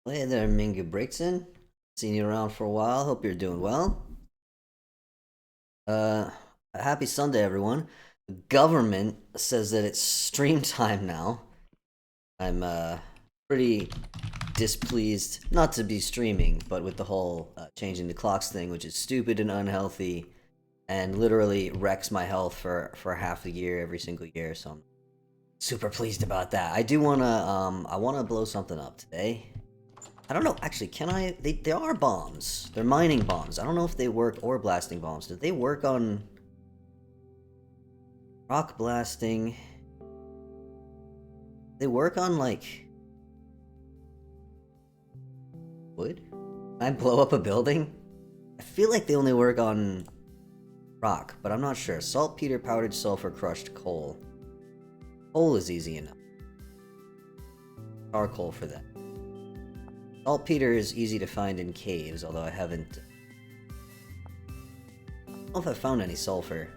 Hey there, Mingu Breakson. Seen you around for a while. Hope you're doing well. Uh, Happy Sunday, everyone. The government says that it's stream time now. I'm pretty displeased, not to be streaming, but with the whole changing the clocks thing, which is stupid and unhealthy, and literally wrecks my health for half a year every single year. So I'm super pleased about that. I wanna blow something up today. I don't know, actually, can I? They are bombs. They're mining bombs. I don't know if they work, or blasting bombs. Did they work on rock blasting? They work on, like, wood? Can I blow up a building? I feel like they only work on rock, but I'm not sure. Saltpeter, powdered sulfur, crushed coal. Coal is easy enough. Charcoal for that. Saltpeter is easy to find in caves, although I haven't... I don't know if I've found any sulfur.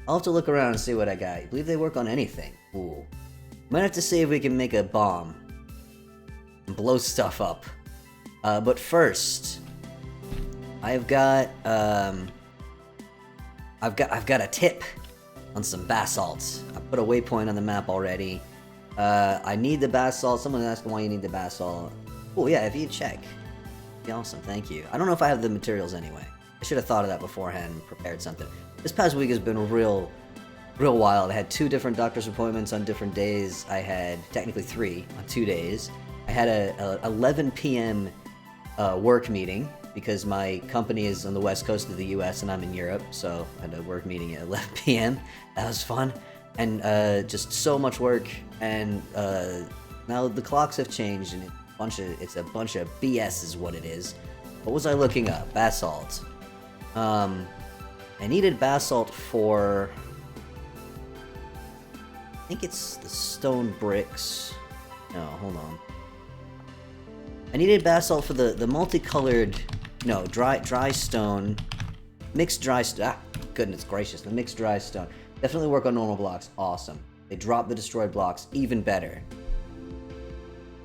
I'll have to look around and see what I got. I believe they work on anything. Ooh. Might have to see if we can make a bomb. And blow stuff up. But first... I've got a tip on some basalt. I put a waypoint on the map already. I need the basalt. Someone asked why you need the basalt. Oh yeah, if you check. Be awesome, thank you. I don't know if I have the materials anyway. I should have thought of that beforehand and prepared something. This past week has been real wild. I had 2 different doctor's appointments on different days. I had technically 3 on 2 days. I had a 11 p.m. Work meeting because my company is on the west coast of the US and I'm in Europe, so I had a work meeting at 11 p.m. That was fun. And just so much work, and now the clocks have changed and it's a bunch of BS is what it is. What was I looking up? Basalt. I needed basalt for... I think it's the stone bricks. No, hold on. I needed basalt for the multicolored... No, dry stone. Mixed dry stone. Ah, goodness gracious. The mixed dry stone. Definitely work on normal blocks. Awesome. They drop the destroyed blocks. Even better.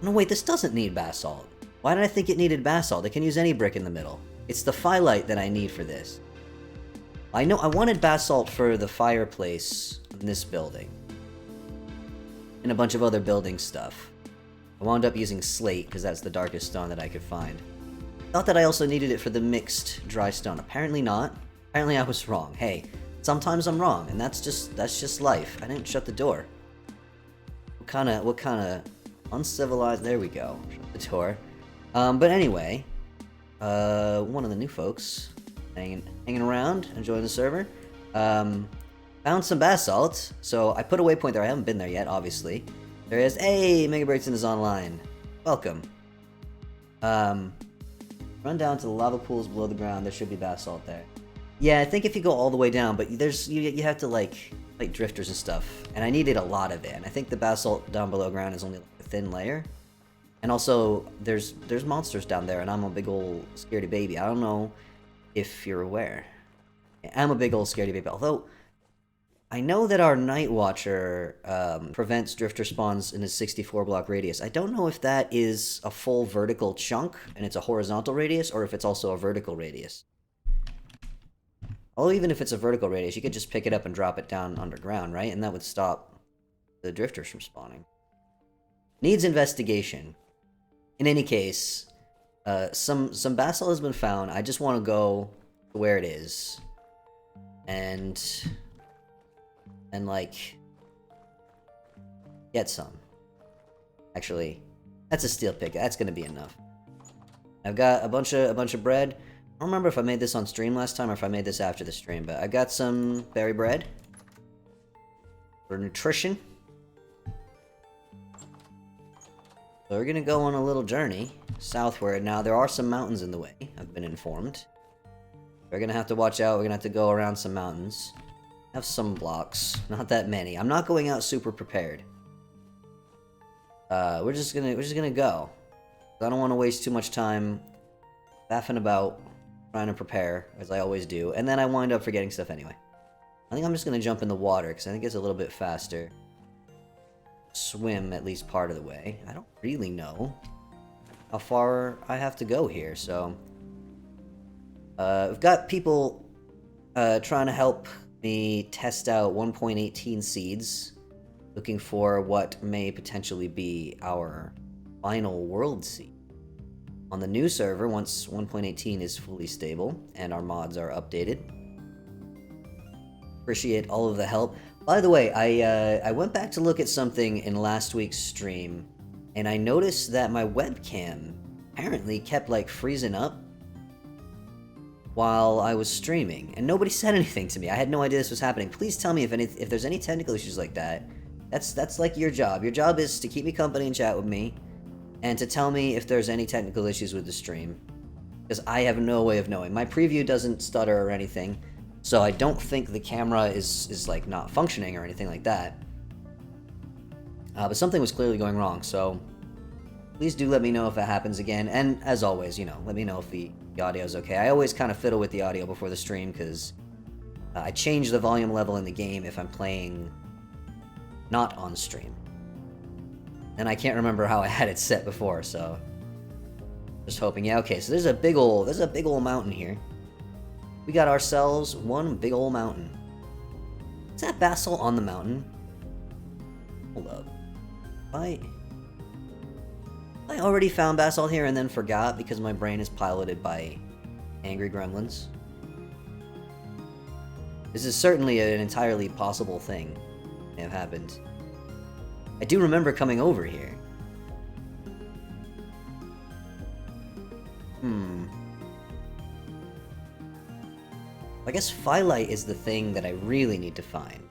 No, wait, this doesn't need basalt. Why did I think it needed basalt? It can use any brick in the middle. It's the phyllite that I need for this. I know I wanted basalt for the fireplace in this building. And a bunch of other building stuff. I wound up using slate, because that's the darkest stone that I could find. Thought that I also needed it for the mixed dry stone. Apparently not. Apparently I was wrong. Hey, sometimes I'm wrong, and that's just life. I didn't shut the door. What kind of uncivilized... There we go. Shut the door. But anyway, one of the new folks hanging around, enjoying the server, found some basalt. So I put a waypoint there. I haven't been there yet, obviously. There is... Hey, Mega Breakson is online. Welcome. Run down to the lava pools below the ground. There should be basalt there. Yeah, I think if you go all the way down, but you have to like drifters and stuff, and I needed a lot of it. And I think the basalt down below ground is only like a thin layer. And also, there's monsters down there, and I'm a big old scaredy baby. I don't know if you're aware. I'm a big old scaredy baby. Although, I know that our Night Watcher prevents drifter spawns in a 64 block radius. I don't know if that is a full vertical chunk, and it's a horizontal radius, or if it's also a vertical radius. Although even if it's a vertical radius, you could just pick it up and drop it down underground, right? And that would stop the drifters from spawning. Needs investigation. In any case, some basalt has been found. I just want to go to where it is. And like, get some. Actually, that's a steel pick. That's gonna be enough. I've got a bunch of bread. I don't remember if I made this on stream last time or if I made this after the stream, but I got some berry bread for nutrition. So we're gonna go on a little journey southward. Now there are some mountains in the way, I've been informed. We're gonna have to watch out. We're gonna have to go around some mountains. Have some blocks, not that many. I'm not going out super prepared. We're just gonna go. I don't want to waste too much time faffing about trying to prepare, as I always do, and then I wind up forgetting stuff anyway. I think I'm just gonna jump in the water, because I think it's a little bit faster. Swim at least part of the way. I don't really know how far I have to go here, so... I've got people trying to help me test out 1.18 seeds, looking for what may potentially be our final world seed. On the new server, once 1.18 is fully stable and our mods are updated. Appreciate all of the help. By the way, I went back to look at something in last week's stream, and I noticed that my webcam apparently kept, like, freezing up while I was streaming, and nobody said anything to me. I had no idea this was happening. Please tell me if there's any technical issues like that. That's like your job. Your job is to keep me company and chat with me, and to tell me if there's any technical issues with the stream, because I have no way of knowing. My preview doesn't stutter or anything, so I don't think the camera is like not functioning or anything like that. But something was clearly going wrong, so please do let me know if it happens again. And as always, you know, let me know if the audio is okay. I always kind of fiddle with the audio before the stream because I change the volume level in the game if I'm playing not on stream. And I can't remember how I had it set before, so just hoping. Yeah, okay, so there's a big ol' mountain here. We got ourselves one big ol' mountain. Is that basalt on the mountain? Hold up. I already found basalt here and then forgot because my brain is piloted by angry gremlins. This is certainly an entirely possible thing that may have happened. I do remember coming over here. I guess Phyllite is the thing that I really need to find,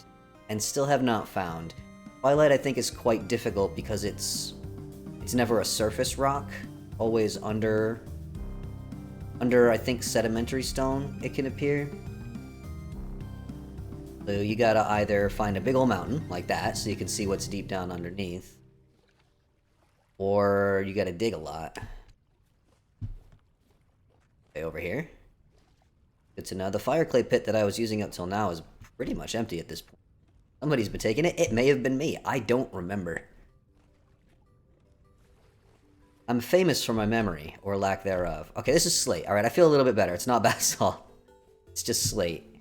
and still have not found. Phyllite I think is quite difficult because it's never a surface rock, always under I think sedimentary stone it can appear. So you gotta either find a big old mountain like that so you can see what's deep down underneath, or you gotta dig a lot. Okay, over here. Good to know. The fire clay pit that I was using up till now is pretty much empty at this point. Somebody's been taking it. It may have been me. I don't remember. I'm famous for my memory, or lack thereof. Okay, this is slate. Alright, I feel a little bit better. It's not basalt. It's just slate.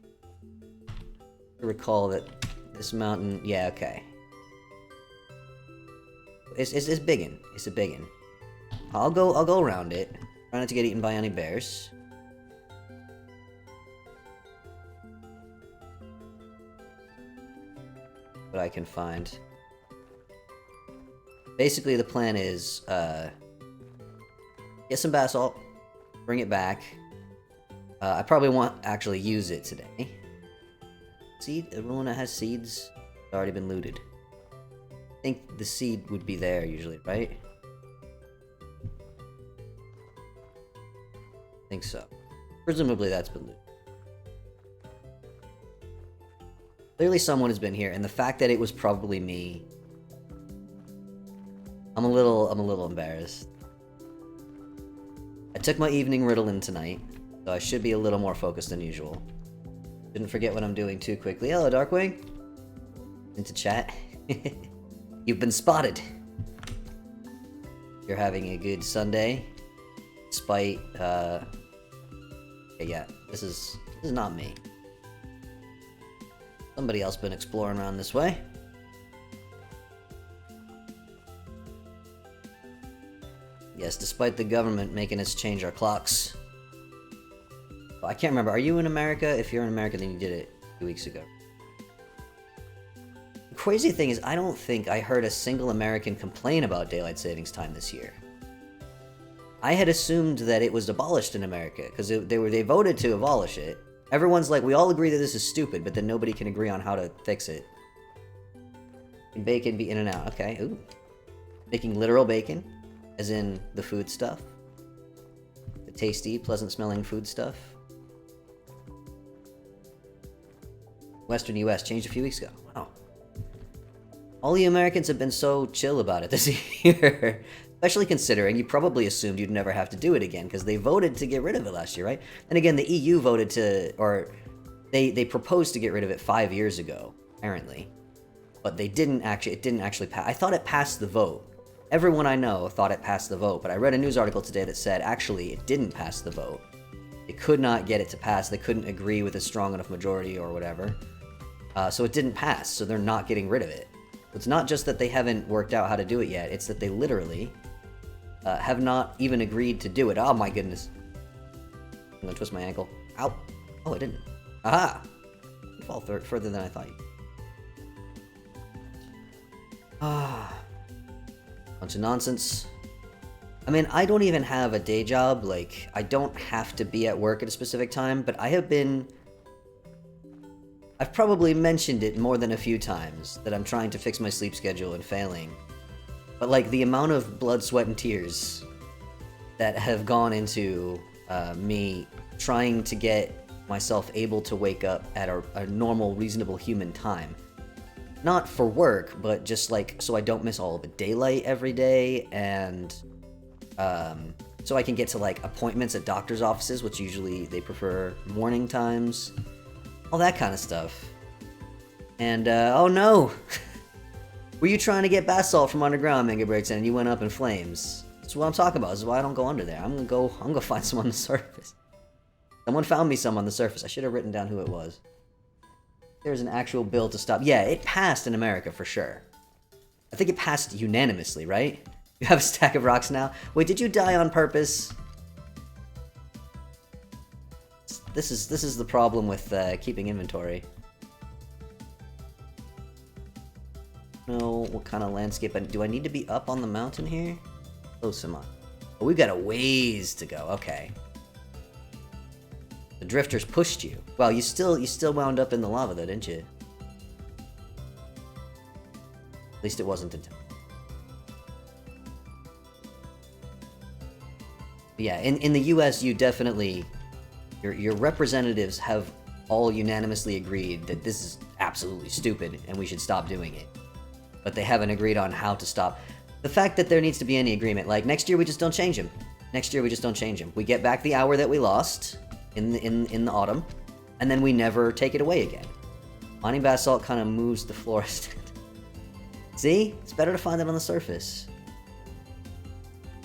I recall that this mountain... Yeah, okay. It's biggin'. It's a biggin'. I'll go around it. Try not to get eaten by any bears. What I can find. Basically, the plan is, get some basalt, bring it back. I probably won't actually use it today. Seed? Everyone that has seeds has already been looted. I think the seed would be there usually, right? I think so. Presumably that's been looted. Clearly someone has been here, and the fact that it was probably me, I'm a little embarrassed. I took my evening Ritalin tonight, so I should be a little more focused than usual. Didn't forget what I'm doing too quickly. Hello, Darkwing. Into chat. You've been spotted. You're having a good Sunday, despite okay, yeah, this is not me. Somebody else been exploring around this way. Yes, despite the government making us change our clocks. Oh, I can't remember. Are you in America? If you're in America, then you did it 2 weeks ago. The crazy thing is, I don't think I heard a single American complain about daylight savings time this year. I had assumed that it was abolished in America, because they voted to abolish it. Everyone's like, we all agree that this is stupid, but then nobody can agree on how to fix it. Can bacon be in and out? Okay, ooh. Making literal bacon, as in the food stuff. The tasty, pleasant-smelling food stuff. Western US, changed a few weeks ago. Wow. All the Americans have been so chill about it this year. Especially considering you probably assumed you'd never have to do it again, because they voted to get rid of it last year, right? And again, the EU voted to, or they proposed to get rid of it 5 years ago, apparently. But it didn't actually pass. I thought it passed the vote, everyone I know thought it passed the vote, but I read a news article today that said actually it didn't pass the vote. They could not get it to pass. They couldn't agree with a strong enough majority or whatever. So it didn't pass, so they're not getting rid of it. It's not just that they haven't worked out how to do it yet, it's that they literally have not even agreed to do it. Oh my goodness. I'm gonna twist my ankle. Ow. Oh, I didn't. Aha! You fall further than I thought you. Ah. Bunch of nonsense. I mean, I don't even have a day job. Like, I don't have to be at work at a specific time, but I have been... I've probably mentioned it more than a few times, that I'm trying to fix my sleep schedule and failing. But, like, the amount of blood, sweat, and tears that have gone into me trying to get myself able to wake up at a normal, reasonable human time. Not for work, but just, like, so I don't miss all of the daylight every day, and so I can get to, like, appointments at doctor's offices, which usually they prefer morning times. All that kind of stuff. And, oh no! Were you trying to get basalt from underground, Mega Breakdown, and you went up in flames? That's what I'm talking about. This is why I don't go under there. I'm gonna find some on the surface. Someone found me some on the surface. I should have written down who it was. There's an actual bill to stop. Yeah, it passed in America for sure. I think it passed unanimously, right? You have a stack of rocks now? Wait, did you die on purpose? This is the problem with keeping inventory. No, what kind of landscape? Do I need to be up on the mountain here? Close am I? Oh, we've got a ways to go. Okay. The drifters pushed you. Well, you still wound up in the lava though, didn't you? At least it wasn't intense. Yeah, in the US, you definitely... Your representatives have all unanimously agreed that this is absolutely stupid and we should stop doing it. But they haven't agreed on how to stop. The fact that there needs to be any agreement, like next year we just don't change them. Next year we just don't change them. We get back the hour that we lost in the autumn, and then we never take it away again. Mining basalt kind of moves the forest. See? It's better to find it on the surface.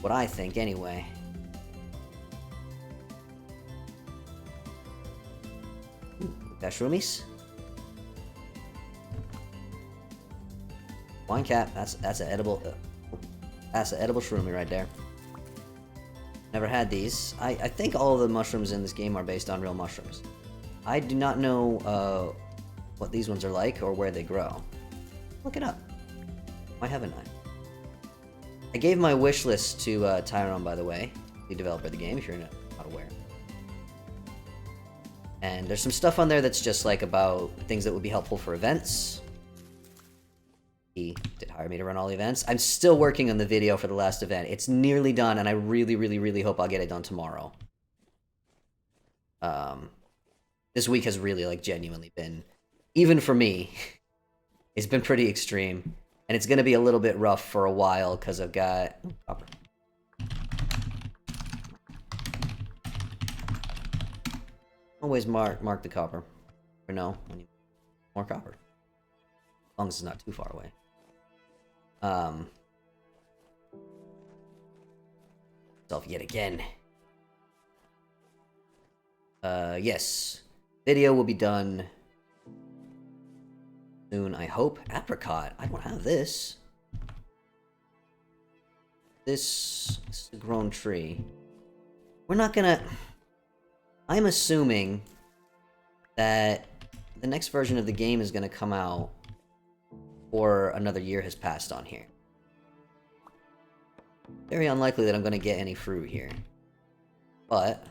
What I think, anyway. Got shroomies? Wine cap. That's an edible. That's an edible shroomy right there. Never had these. I think all of the mushrooms in this game are based on real mushrooms. I do not know what these ones are like or where they grow. Look it up. Why haven't I? I gave my wish list to Tyrone, by the way, the developer of the game, if you're not aware. And there's some stuff on there that's just like about things that would be helpful for events. He did hire me to run all the events. I'm still working on the video for the last event. It's nearly done, and I really, really, really hope I'll get it done tomorrow. This week has really, like, genuinely been, even for me, it's been pretty extreme. And it's going to be a little bit rough for a while, because I've got... copper. Always mark the copper. Or no, when you more copper. As long as it's not too far away. Self yet again. Yes. Video will be done soon, I hope. Apricot. I don't have this. This is a grown tree. We're not gonna... I'm assuming that the next version of the game is gonna come out or another year has passed on here. Very unlikely that I'm gonna get any fruit here. But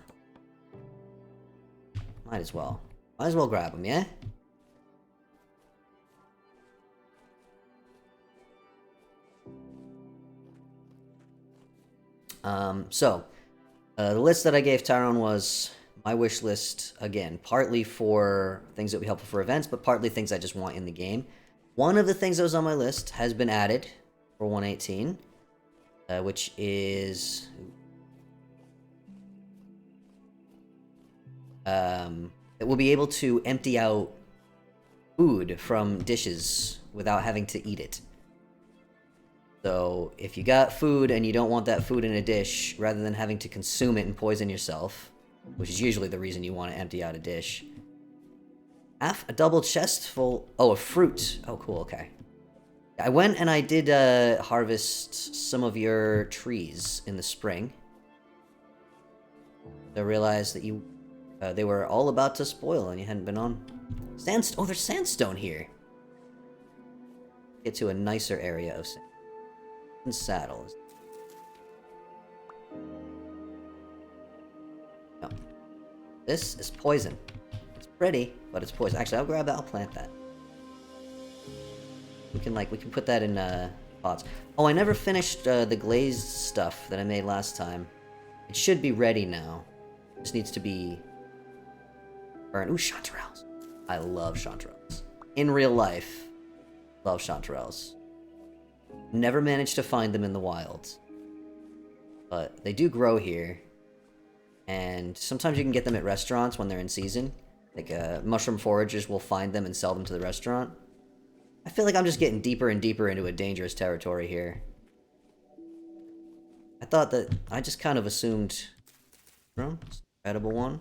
might as well. Might as well grab them, yeah? The list that I gave Tyrone was my wish list, again, partly for things that would be helpful for events, but partly things I just want in the game. One of the things that was on my list has been added for 118, which is... that we'll be able to empty out food from dishes without having to eat it. So if you got food and you don't want that food in a dish, rather than having to consume it and poison yourself, which is usually the reason you want to empty out a dish, half a double chest full... Oh, of fruit. Oh, cool, okay. I went and I did harvest some of your trees in the spring. I realized that you... they were all about to spoil and you hadn't been on. Sandstone. Oh, there's sandstone here. Get to a nicer area of saddles. No. This is poison. It's pretty, but it's poison. Actually, I'll grab that. I'll plant that. We can put that in pots. Oh, I never finished the glazed stuff that I made last time. It should be ready now. Just needs to be burned. Ooh, chanterelles. I love chanterelles. In real life, love chanterelles. Never managed to find them in the wild. But they do grow here. And sometimes you can get them at restaurants when they're in season. Like, mushroom foragers will find them and sell them to the restaurant. I feel like I'm just getting deeper and deeper into a dangerous territory here. I thought that... I just kind of assumed... Edible one.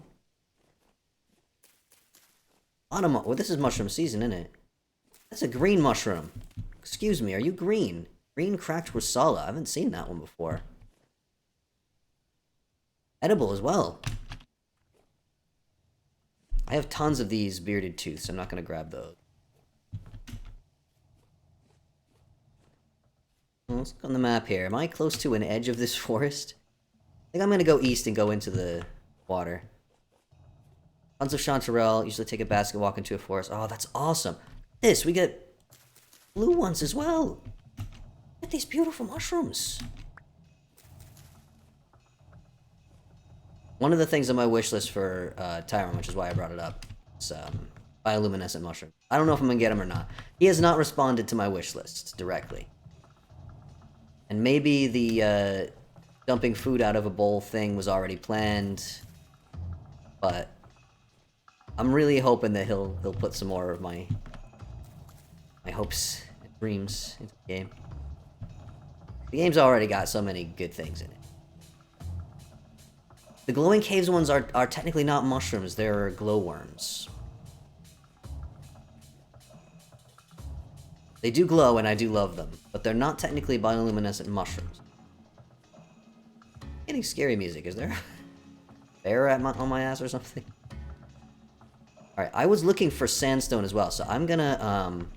Well, this is mushroom season, isn't it? That's a green mushroom. Excuse me, are you green? Green cracked risala. I haven't seen that one before. Edible as well. I have tons of these bearded tooths. I'm not going to grab those. Let's look on the map here. Am I close to an edge of this forest? I think I'm going to go east and go into the water. Tons of chanterelle. Usually take a basket walk into a forest. Oh, that's awesome. We get blue ones as well. Look at these beautiful mushrooms. One of the things on my wish list for Tyrone, which is why I brought it up, is bioluminescent mushroom. I don't know if I'm going to get him or not. He has not responded to my wish list directly. And maybe the dumping food out of a bowl thing was already planned. But I'm really hoping that he'll put some more of my hopes and dreams into the game. The game's already got so many good things in it. The glowing caves ones are technically not mushrooms, they're glowworms. They do glow and I do love them, but they're not technically bioluminescent mushrooms. Getting scary music, is there a bear on my ass or something? Alright, I was looking for sandstone as well, so I'm gonna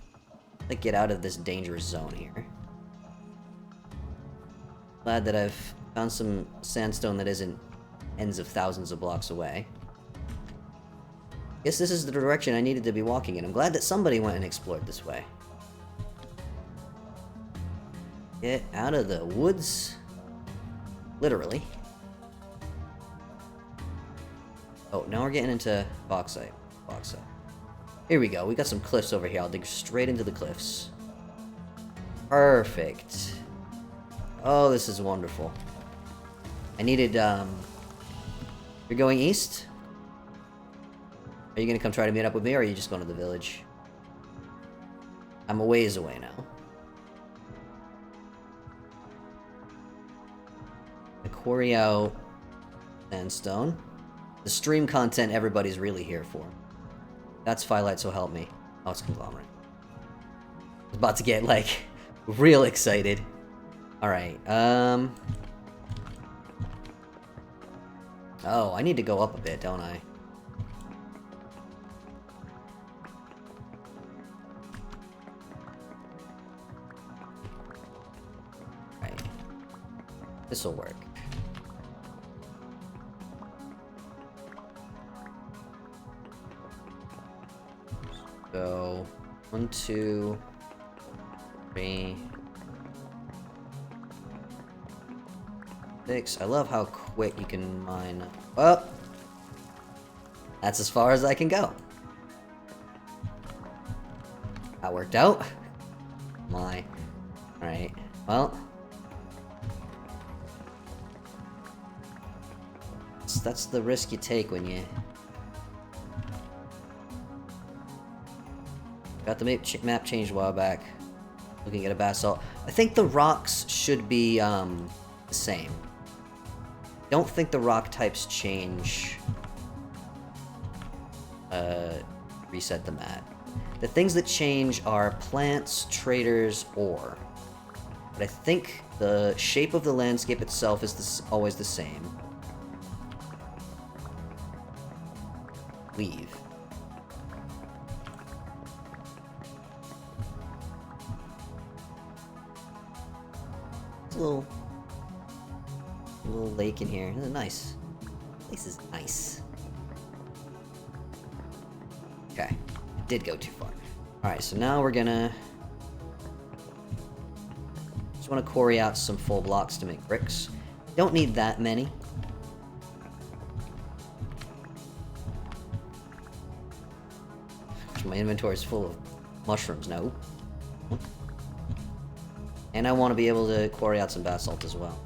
like get out of this dangerous zone here. Glad that I've found some sandstone that isn't tens of thousands of blocks away. Guess this is the direction I needed to be walking in. I'm glad that somebody went and explored this way. Get out of the woods. Literally. Oh, now we're getting into bauxite. Bauxite. Here we go. We got some cliffs over here. I'll dig straight into the cliffs. Perfect. Oh, this is wonderful. I needed, You're going east? Are you gonna come try to meet up with me, or are you just going to the village? I'm a ways away now. I quarry out sandstone. The stream content everybody's really here for. That's Firelight, so help me. Oh, it's conglomerate. I was about to get, like, real excited. Alright, Oh, I need to go up a bit, don't I? Right. This'll work. So, 1, 2, 3, 6. I love how quick you can mine. Well, that's as far as I can go. That worked out. My. Alright. Well. That's the risk you take when you... Got the map changed a while back. looking at a basalt. I think the rocks should be the same. Don't think the rock types change. Reset the map. The things that change are plants, traders, ore. But I think the shape of the landscape itself is always the same. Leave. It's a little lake in here. Nice. This is nice. Okay. I did go too far. Alright, so now we're gonna... just want to quarry out some full blocks to make bricks. Don't need that many. My inventory is full of mushrooms now. And I want to be able to quarry out some basalt as well.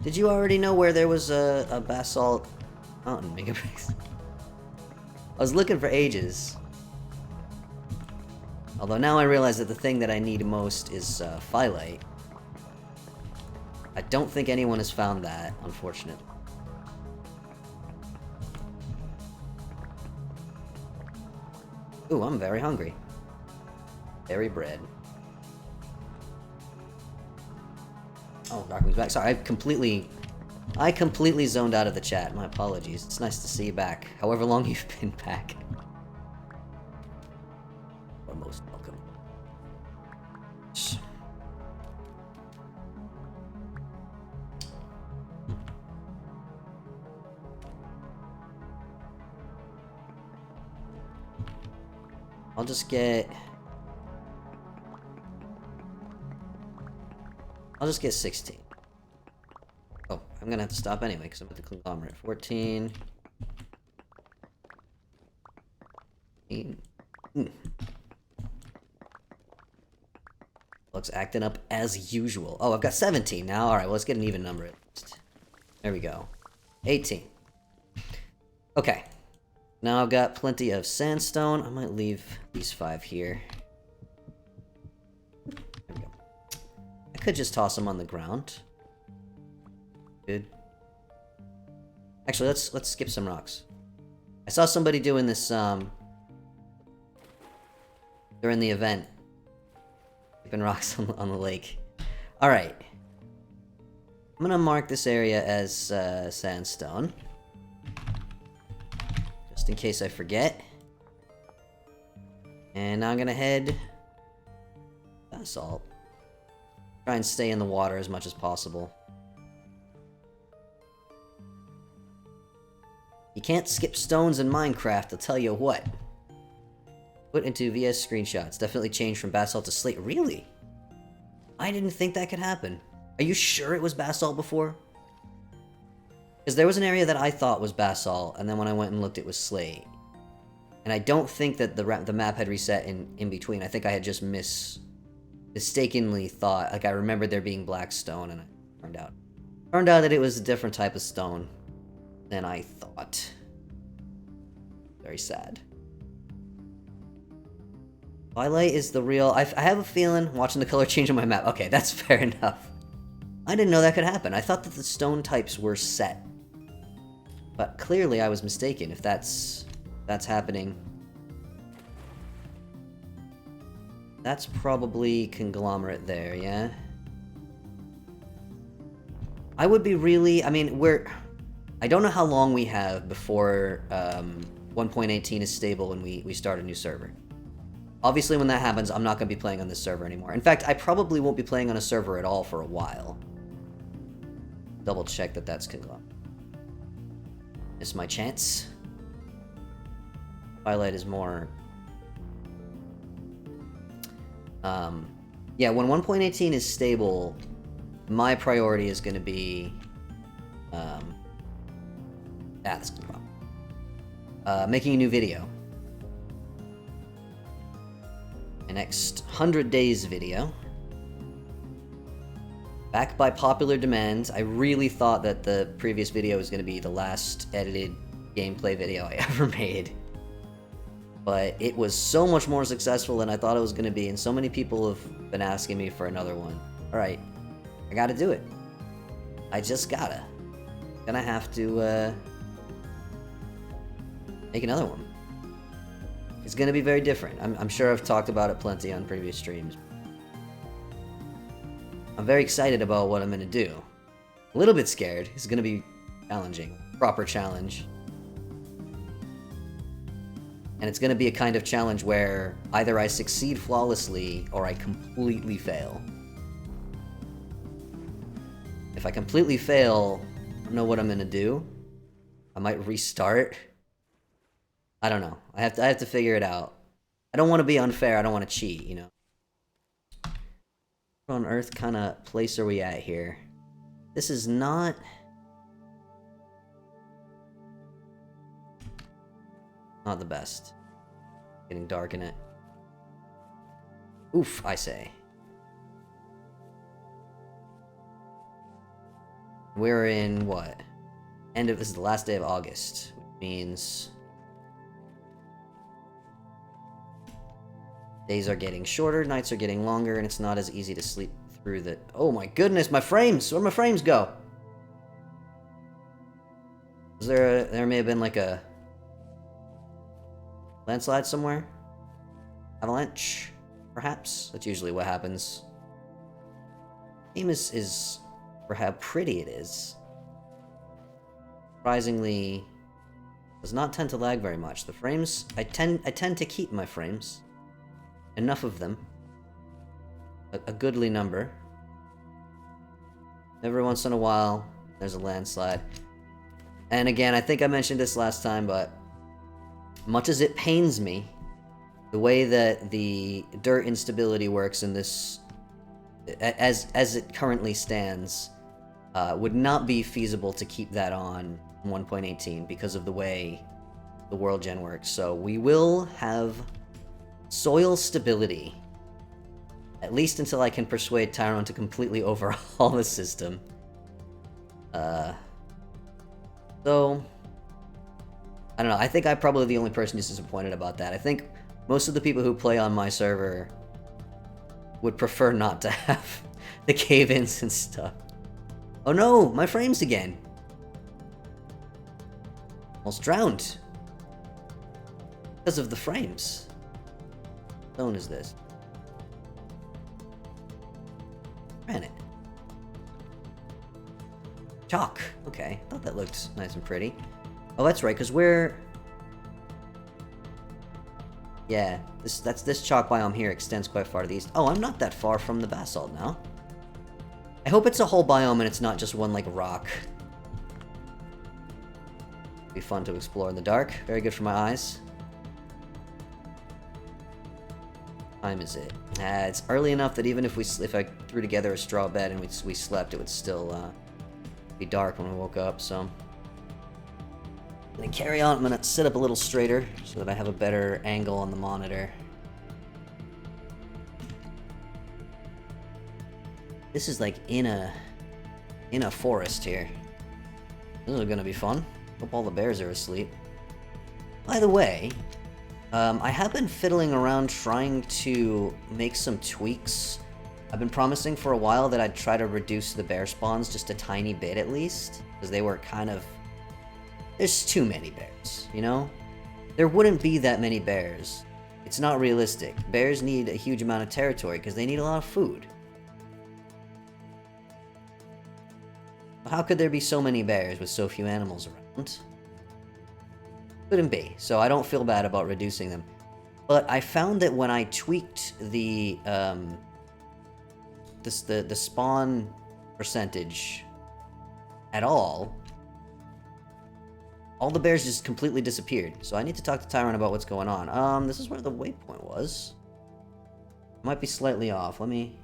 Did you already know where there was a basalt mountain megabricks? I was looking for ages. Although now I realize that the thing that I need most is phyllite. I don't think anyone has found that, unfortunately. Ooh, I'm very hungry. Berry bread. Oh, Darkwing's back. Sorry, I completely zoned out of the chat. My apologies. It's nice to see you back. However long you've been back. You're most welcome. I'll just get 16. Oh, I'm gonna have to stop anyway because I'm at the conglomerate. 14. Looks acting up as usual. Oh, I've got 17 now. Alright, well, let's get an even number at least. There we go. 18. Okay. Now I've got plenty of sandstone. I might leave these 5 here. There we go. I could just toss them on the ground. Good. Actually, let's skip some rocks. I saw somebody doing this during the event. Skipping rocks on the lake. Alright. I'm gonna mark this area as sandstone. Just in case I forget. And now I'm gonna head basalt. Try and stay in the water as much as possible. You can't skip stones in Minecraft, I'll tell you what. Put into VS screenshots. Definitely changed from basalt to slate. Really? I didn't think that could happen. Are you sure it was basalt before? Because there was an area that I thought was basalt, and then when I went and looked, it was slate. And I don't think that the map had reset in between. I think I had just mistakenly thought, like I remembered there being black stone, and it turned out that it was a different type of stone than I thought. Very sad. Twilight is the real... I have a feeling, watching the color change on my map. Okay, that's fair enough. I didn't know that could happen. I thought that the stone types were set. But clearly I was mistaken if that's happening. That's probably conglomerate there, yeah? I would be really... I mean, I don't know how long we have before 1.18 is stable and we start a new server. Obviously, when that happens, I'm not going to be playing on this server anymore. In fact, I probably won't be playing on a server at all for a while. Double check that that's conglomerate. It's my chance. Twilight is more... yeah, when 1.18 is stable, my priority is going to be... that's the problem. Making a new video. My next 100 days video. Back by popular demand. I really thought that the previous video was going to be the last edited gameplay video I ever made. but it was so much more successful than I thought it was going to be, and so many people have been asking me for another one. Alright, I gotta do it. I just gotta. Gonna have to, make another one. It's gonna be very different. I'm sure I've talked about it plenty on previous streams. I'm very excited about what I'm gonna do. A little bit scared. It's gonna be challenging. Proper challenge. And it's gonna be a kind of challenge where either I succeed flawlessly or I completely fail. If I completely fail, I don't know what I'm gonna do. I might restart. I don't know. I have to figure it out. I don't want to be unfair. I don't want to cheat, you know. What on earth kind of place are we at here? This is not... not the best. Getting dark in it. Oof, I say. We're in what? This is the last day of August, which means days are getting shorter, nights are getting longer, and it's not as easy to sleep through the... Oh my goodness, my frames! Where'd my frames go? Was there may have been like a landslide somewhere? Avalanche, perhaps? That's usually what happens. Game is for how pretty it is. Surprisingly, does not tend to lag very much. The frames, I tend to keep my frames. Enough of them. A goodly number. Every once in a while, there's a landslide. And again, I think I mentioned this last time, but much as it pains me, the way that the dirt instability works in this, as it currently stands, would not be feasible to keep that on 1.18 because of the way the world gen works. So we will have soil stability, at least until I can persuade Tyrone to completely overhaul the system. So, I don't know, I think I'm probably the only person who's disappointed about that. I think most of the people who play on my server would prefer not to have the cave-ins and stuff. Oh no, my frames again! Almost drowned. Because of the frames. What zone is this? Granite. Chalk. Okay, I thought that looked nice and pretty. Oh, that's right, because we're... Yeah, this chalk biome here extends quite far to the east. Oh, I'm not that far from the basalt now. I hope it's a whole biome and it's not just one, like, rock. Be fun to explore in the dark. Very good for my eyes. What time is it? It's early enough that even if I threw together a straw bed and we slept, it would still be dark when we woke up, so... I'm gonna carry on. I'm gonna sit up a little straighter so that I have a better angle on the monitor. This is like in a forest here. This is gonna be fun. Hope all the bears are asleep. By the way, I have been fiddling around trying to make some tweaks. I've been promising for a while that I'd try to reduce the bear spawns just a tiny bit at least, because they were kind of... There's too many bears, you know? There wouldn't be that many bears. It's not realistic. Bears need a huge amount of territory because they need a lot of food. How could there be so many bears with so few animals around? Couldn't be, so I don't feel bad about reducing them. But I found that when I tweaked the spawn percentage at all the bears just completely disappeared. So I need to talk to Tyrone about what's going on. This is where the waypoint was. Might be slightly off. Let me...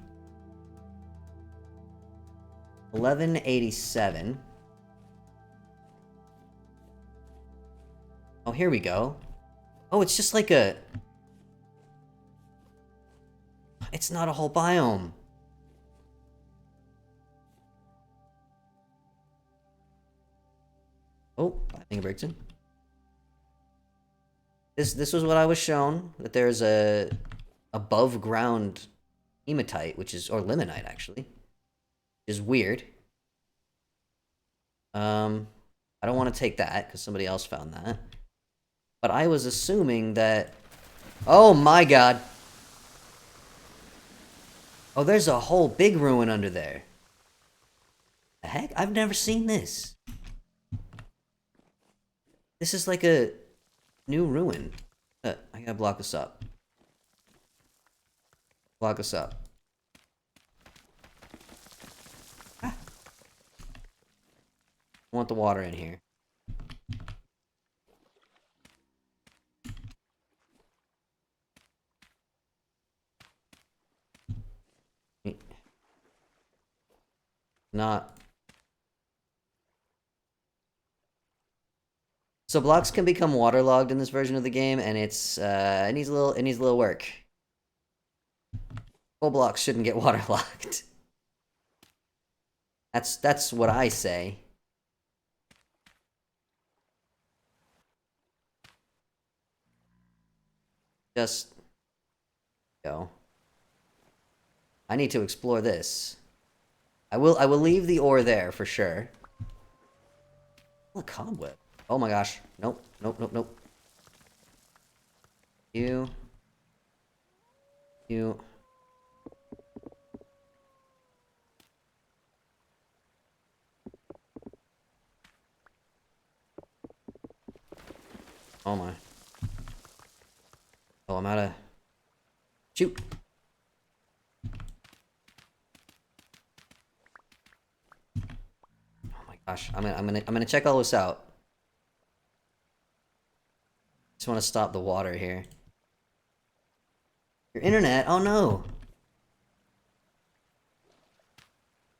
1187. Oh, here we go. Oh, it's just like a... It's not a whole biome. Oh, I think it breaks in. This was what I was shown, that there's a above ground hematite, which is, or limonite actually, which is weird. I don't want to take that because somebody else found that. But I was assuming that, oh my god. Oh, there's a whole big ruin under there. The heck? I've never seen this. This is like a new ruin. I gotta block this up. Block this up. Ah. I want the water in here. Not. So blocks can become waterlogged in this version of the game, and it needs a little work. Full blocks shouldn't get waterlogged. That's what I say. Just go. I need to explore this. I will leave the ore there for sure. Oh, a cobweb. Oh my gosh. Nope. Nope, nope, nope. You. Oh my. Oh, I'm out of... Shoot. Oh my gosh. I'm gonna check all this out. Just want to stop the water here. Your internet? Oh no.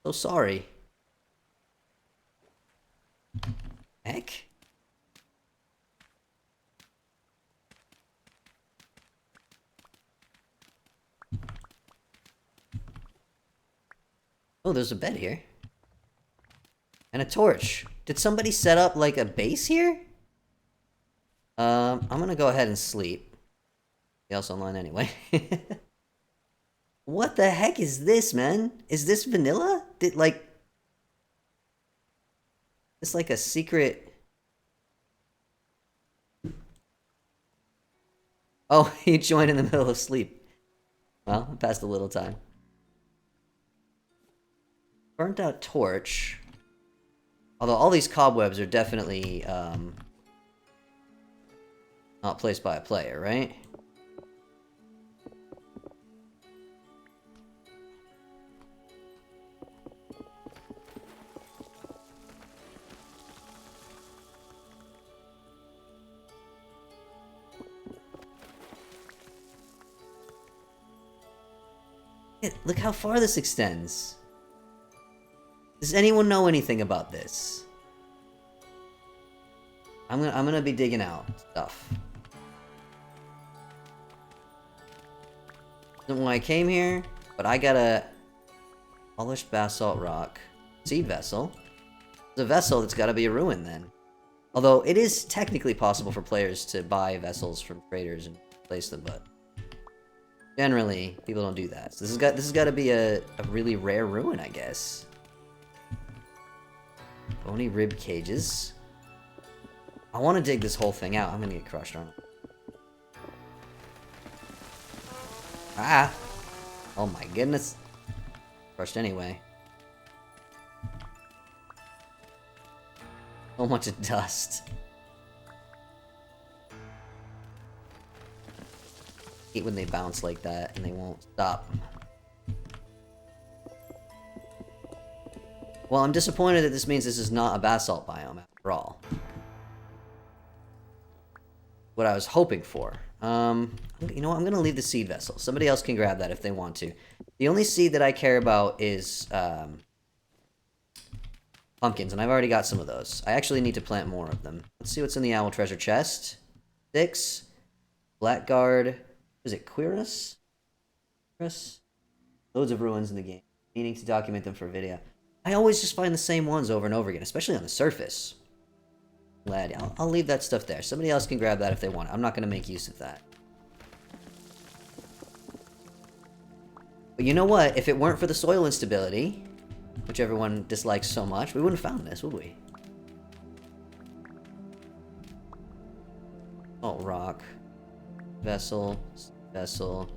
So sorry. Heck? Oh, there's a bed here. And a torch. Did somebody set up like a base here? I'm gonna go ahead and sleep. He else online anyway. What the heck is this, man? Is this vanilla? Did like... It's like a secret... Oh, he joined in the middle of sleep. Well, I passed a little time. Burnt out torch. Although all these cobwebs are definitely not placed by a player, right? Look how far this extends. Does anyone know anything about this? I'm gonna be digging out stuff. Don't know why I came here, but I got a polished basalt rock seed vessel. It's a vessel that's got to be a ruin then. Although it is technically possible for players to buy vessels from traders and place them, but generally people don't do that. So this has got to be a really rare ruin, I guess. Bony rib cages. I want to dig this whole thing out. I'm gonna get crushed, aren't I? Ah! Oh my goodness. Crushed anyway. So much of dust. I hate when they bounce like that and they won't stop. Well, I'm disappointed that this means this is not a basalt biome after all. What I was hoping for. You know what? I'm going to leave the seed vessel. Somebody else can grab that if they want to. The only seed that I care about is pumpkins, and I've already got some of those. I actually need to plant more of them. Let's see what's in the owl treasure chest. 6. Blackguard. Is it Quiris? Loads of ruins in the game. Meaning to document them for video. I always just find the same ones over and over again, especially on the surface. Glad. I'll leave that stuff there. Somebody else can grab that if they want. I'm not going to make use of that. But you know what? If it weren't for the soil instability, which everyone dislikes so much, we wouldn't have found this, would we? Oh, rock. Vessel. Vessel.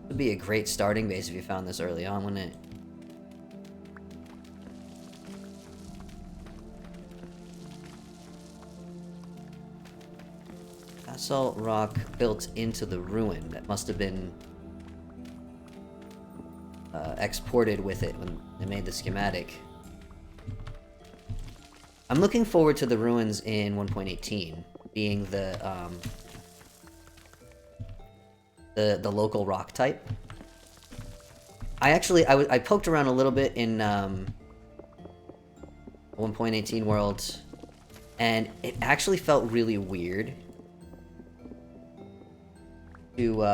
Would be a great starting base if you found this early on, wouldn't it? Basalt rock built into the ruin that must have been exported with it when they made the schematic. I'm looking forward to the ruins in 1.18 being the local rock type. I poked around a little bit in 1.18 world, and it actually felt really weird to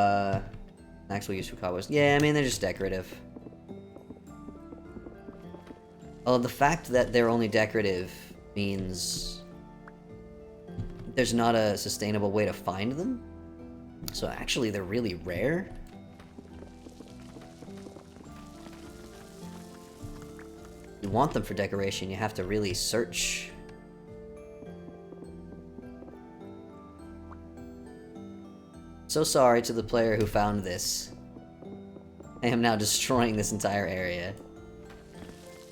actually use Fukawas. Yeah, I mean they're just decorative. Although the fact that they're only decorative means there's not a sustainable way to find them. So actually they're really rare. If you want them for decoration, you have to really search. So sorry to the player who found this. I am now destroying this entire area.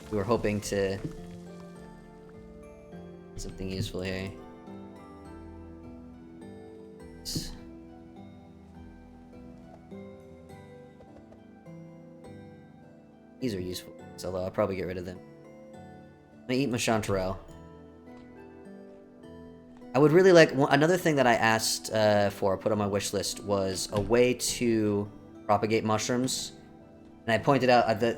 We were hoping to... something useful here. These are useful, although I'll probably get rid of them. I'm gonna eat my chanterelle. I would really like... another thing that I asked for, put on my wish list, was a way to propagate mushrooms. And I pointed out that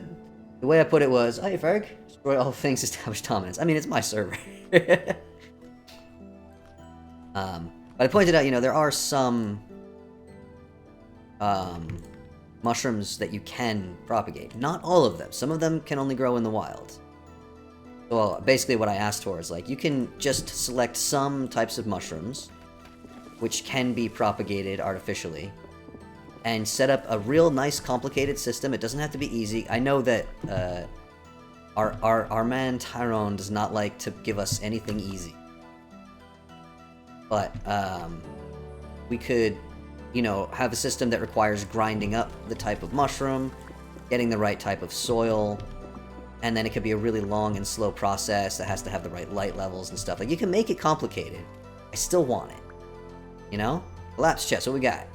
the way I put it was, "Hey, Ferg, destroy all things establish dominance." I mean, it's my server. But I pointed out, you know, there are some mushrooms that you can propagate. Not all of them. Some of them can only grow in the wild. Well, basically what I asked for is, like, you can just select some types of mushrooms, which can be propagated artificially, and set up a real nice complicated system. It doesn't have to be easy. I know that our man Tyrone does not like to give us anything easy. But we could, you know, have a system that requires grinding up the type of mushroom, getting the right type of soil, and then it could be a really long and slow process that has to have the right light levels and stuff. Like, you can make it complicated. I still want it. You know? Collapse chest, what we got?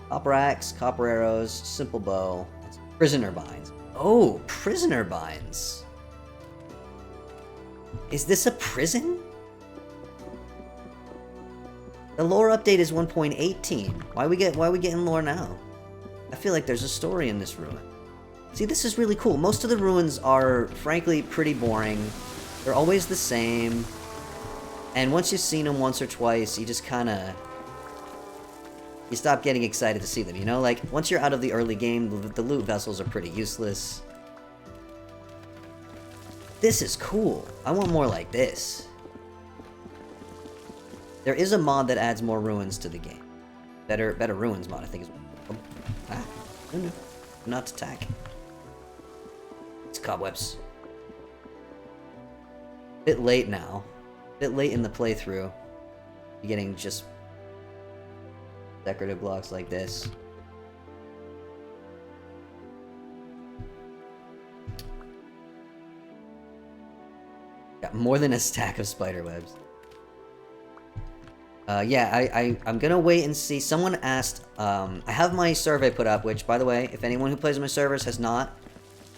Copper axe, copper arrows, simple bow, prisoner binds. Oh, prisoner binds. Is this a prison? The lore update is 1.18. Why we getting lore now? I feel like there's a story in this ruin. See, this is really cool. Most of the ruins are, frankly, pretty boring. They're always the same. And once you've seen them once or twice, you just kind of... you stop getting excited to see them, you know? Like, once you're out of the early game, the loot vessels are pretty useless. This is cool. I want more like this. There is a mod that adds more ruins to the game. Better ruins mod, I think is... oh, ah, no. Not attack. It's cobwebs. Bit late now. Bit late in the playthrough. You're getting just decorative blocks like this. Got more than a stack of spider webs. Yeah, I'm gonna wait and see. Someone asked, I have my survey put up, which, by the way, if anyone who plays on my servers has not,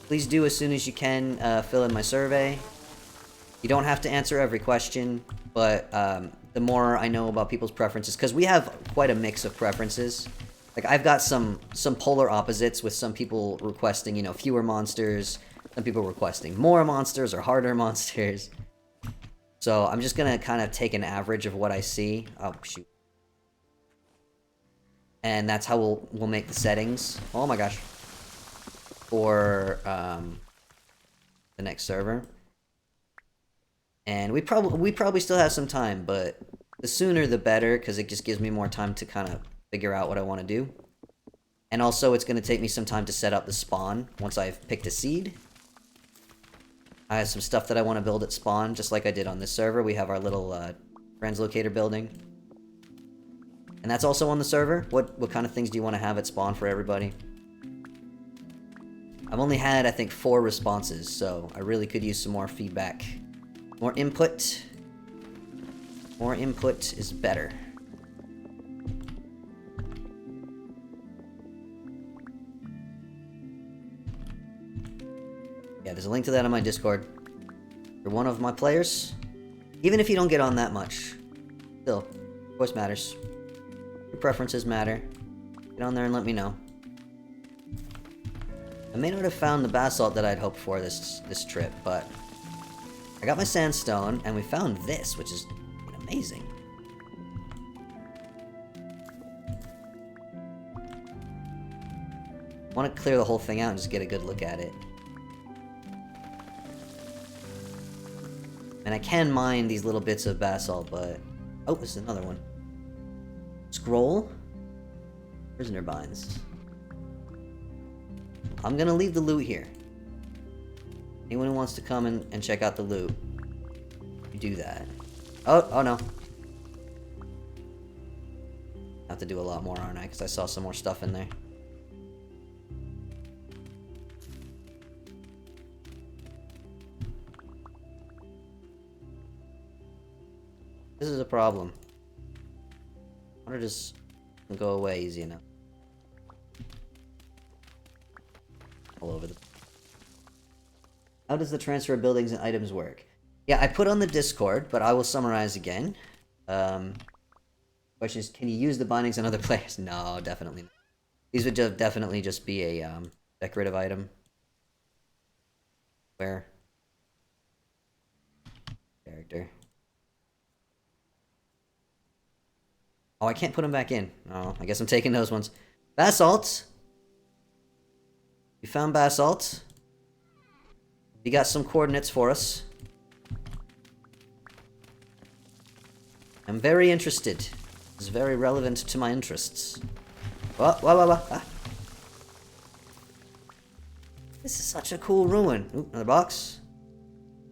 please do as soon as you can fill in my survey. You don't have to answer every question, but the more I know about people's preferences, because we have quite a mix of preferences. Like, I've got some polar opposites, with some people requesting, you know, fewer monsters, some people requesting more monsters or harder monsters. So I'm just gonna kind of take an average of what I see. Oh, shoot. And that's how we'll make the settings. Oh my gosh. For the next server. And we probably still have some time, but the sooner the better, because it just gives me more time to kind of figure out what I want to do. And also, it's going to take me some time to set up the spawn once I've picked a seed. I have some stuff that I want to build at spawn, just like I did on this server. We have our little translocator building. And that's also on the server. What kind of things do you want to have at spawn for everybody? I've only had, I think, 4 responses, so I really could use some more feedback. More input. More input is better. Yeah, there's a link to that on my Discord. If you're one of my players, even if you don't get on that much, still, voice matters. Your preferences matter. Get on there and let me know. I may not have found the basalt that I'd hoped for this trip, but I got my sandstone, and we found this, which is amazing. I want to clear the whole thing out and just get a good look at it. And I can mine these little bits of basalt, but... Oh, this is another one. Scroll. Prisoner binds. I'm gonna leave the loot here. Anyone who wants to come and check out the loot, you do that. Oh no. I have to do a lot more, aren't I? Because I saw some more stuff in there. This is a problem. I want to just go away easy enough. All over the... How does the transfer of buildings and items work? Yeah, I put on the Discord, but I will summarize again. Question is, can you use the bindings on other players? No, definitely not. These would definitely just be a decorative item. Where? Character. Oh, I can't put them back in. Oh, I guess I'm taking those ones. Basalt! You found basalt. You got some coordinates for us. I'm very interested. This is very relevant to my interests. Ah. This is such a cool ruin. Ooh, another box.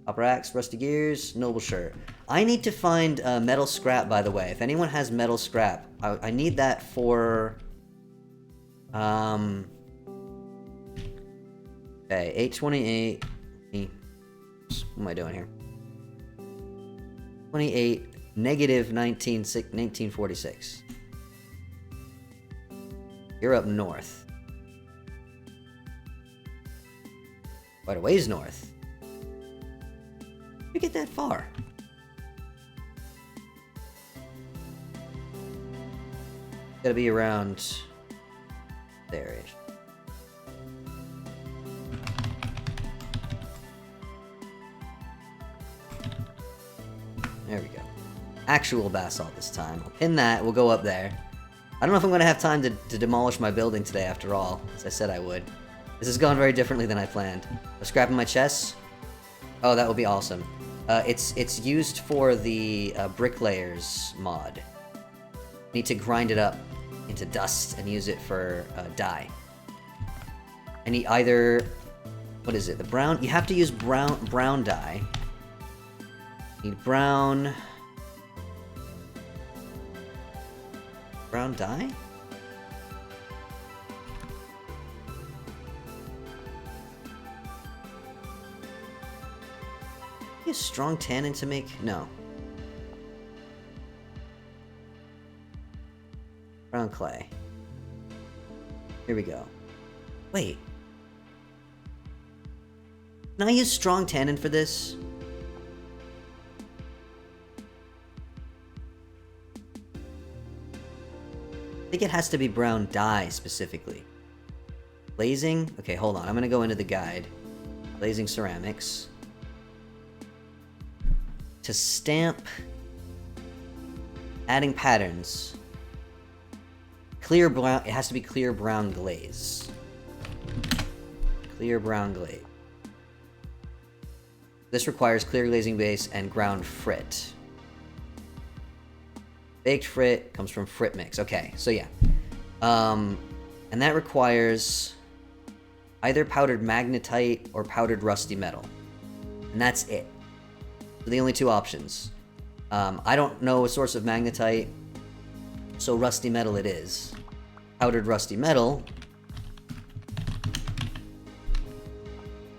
Copper axe, rusty gears, noble shirt. I need to find metal scrap, by the way. If anyone has metal scrap, I need that for... Okay, 828... What am I doing here? 28, negative 1946. You're up north. Quite a ways north. How'd you get that far? Gotta be around there-ish. There we go. Actual basalt this time. I'll pin that, we'll go up there. I don't know if I'm going to have time to demolish my building today after all, as I said I would. This has gone very differently than I planned. I'm scrapping my chests. Oh, that would be awesome. It's used for the bricklayers mod. Need to grind it up into dust and use it for dye. I need either... What is it? The brown... You have to use brown dye. Need brown... Brown dye? Use strong tannin to make... No. Brown clay. Here we go. Wait. Can I use strong tannin for this? I think it has to be brown dye specifically. Glazing? Okay, hold on. I'm gonna go into the guide. Glazing ceramics. To stamp. Adding patterns. Clear brown. It has to be clear brown glaze. Clear brown glaze. This requires clear glazing base and ground frit. Baked frit comes from frit mix. Okay, so yeah. And that requires either powdered magnetite or powdered rusty metal. And that's it. So the only two options. I don't know a source of magnetite, so rusty metal it is. Powdered rusty metal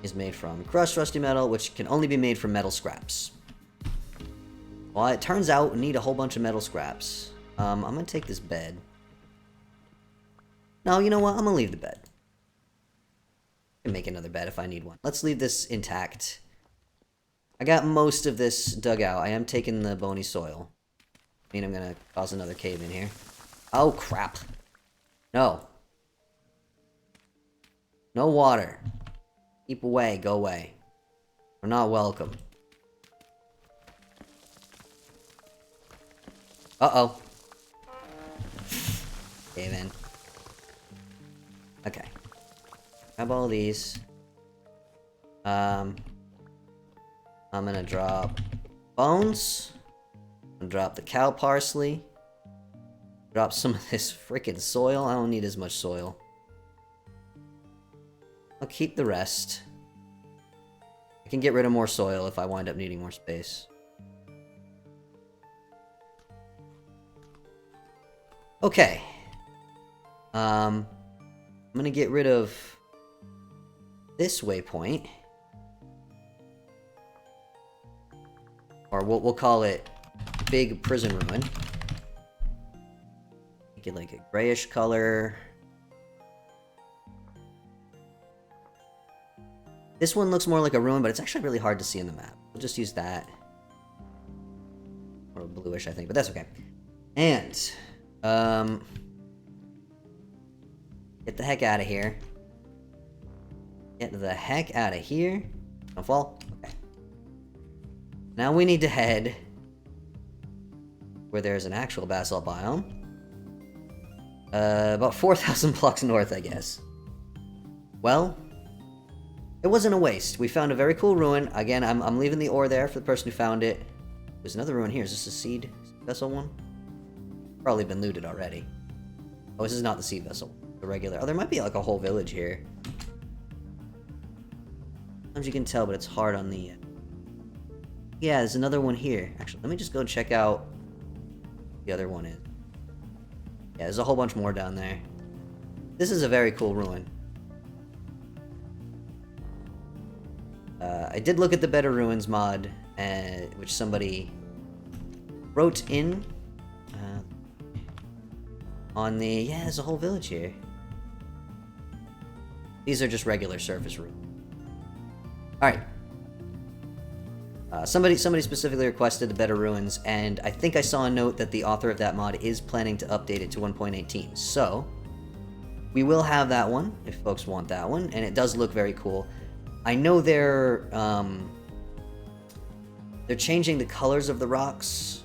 is made from crushed rusty metal, which can only be made from metal scraps. Well, it turns out we need a whole bunch of metal scraps. I'm gonna take this bed. No, you know what? I'm gonna leave the bed. I can make another bed if I need one. Let's leave this intact. I got most of this dug out. I am taking the bony soil. I mean, I'm gonna cause another cave in here. Oh, crap. No. No water. Keep away. Go away. We're not welcome. Uh-oh. Cave in. Okay. Grab all these. I'm gonna drop bones. I'm gonna drop the cow parsley. Drop some of this frickin' soil. I don't need as much soil. I'll keep the rest. I can get rid of more soil if I wind up needing more space. Okay. I'm gonna get rid of this waypoint. Or we'll call it Big Prison Ruin. Make it like a grayish color. This one looks more like a ruin, but it's actually really hard to see in the map. We'll just use that. Or bluish, I think, but that's okay. And, get the heck out of here. Get the heck out of here. Don't fall? Okay. Now we need to head where there's an actual basalt biome. About 4,000 blocks north, I guess. Well, it wasn't a waste. We found a very cool ruin. Again, I'm leaving the ore there for the person who found it. There's another ruin here. Is this a seed vessel one? Probably been looted already. Oh, this is not the seed vessel. The regular. Oh, there might be like a whole village here. Sometimes you can tell, but it's hard on the... Yeah, there's another one here. Actually, let me just go check out the other one is. Yeah, there's a whole bunch more down there. This is a very cool ruin. I did look at the Better Ruins mod, which somebody wrote in on the... Yeah, there's a whole village here. These are just regular surface ruins. Alright. Somebody specifically requested the Better Ruins, and I think I saw a note that the author of that mod is planning to update it to 1.18. So, we will have that one, if folks want that one, and it does look very cool. I know they're changing the colors of the rocks,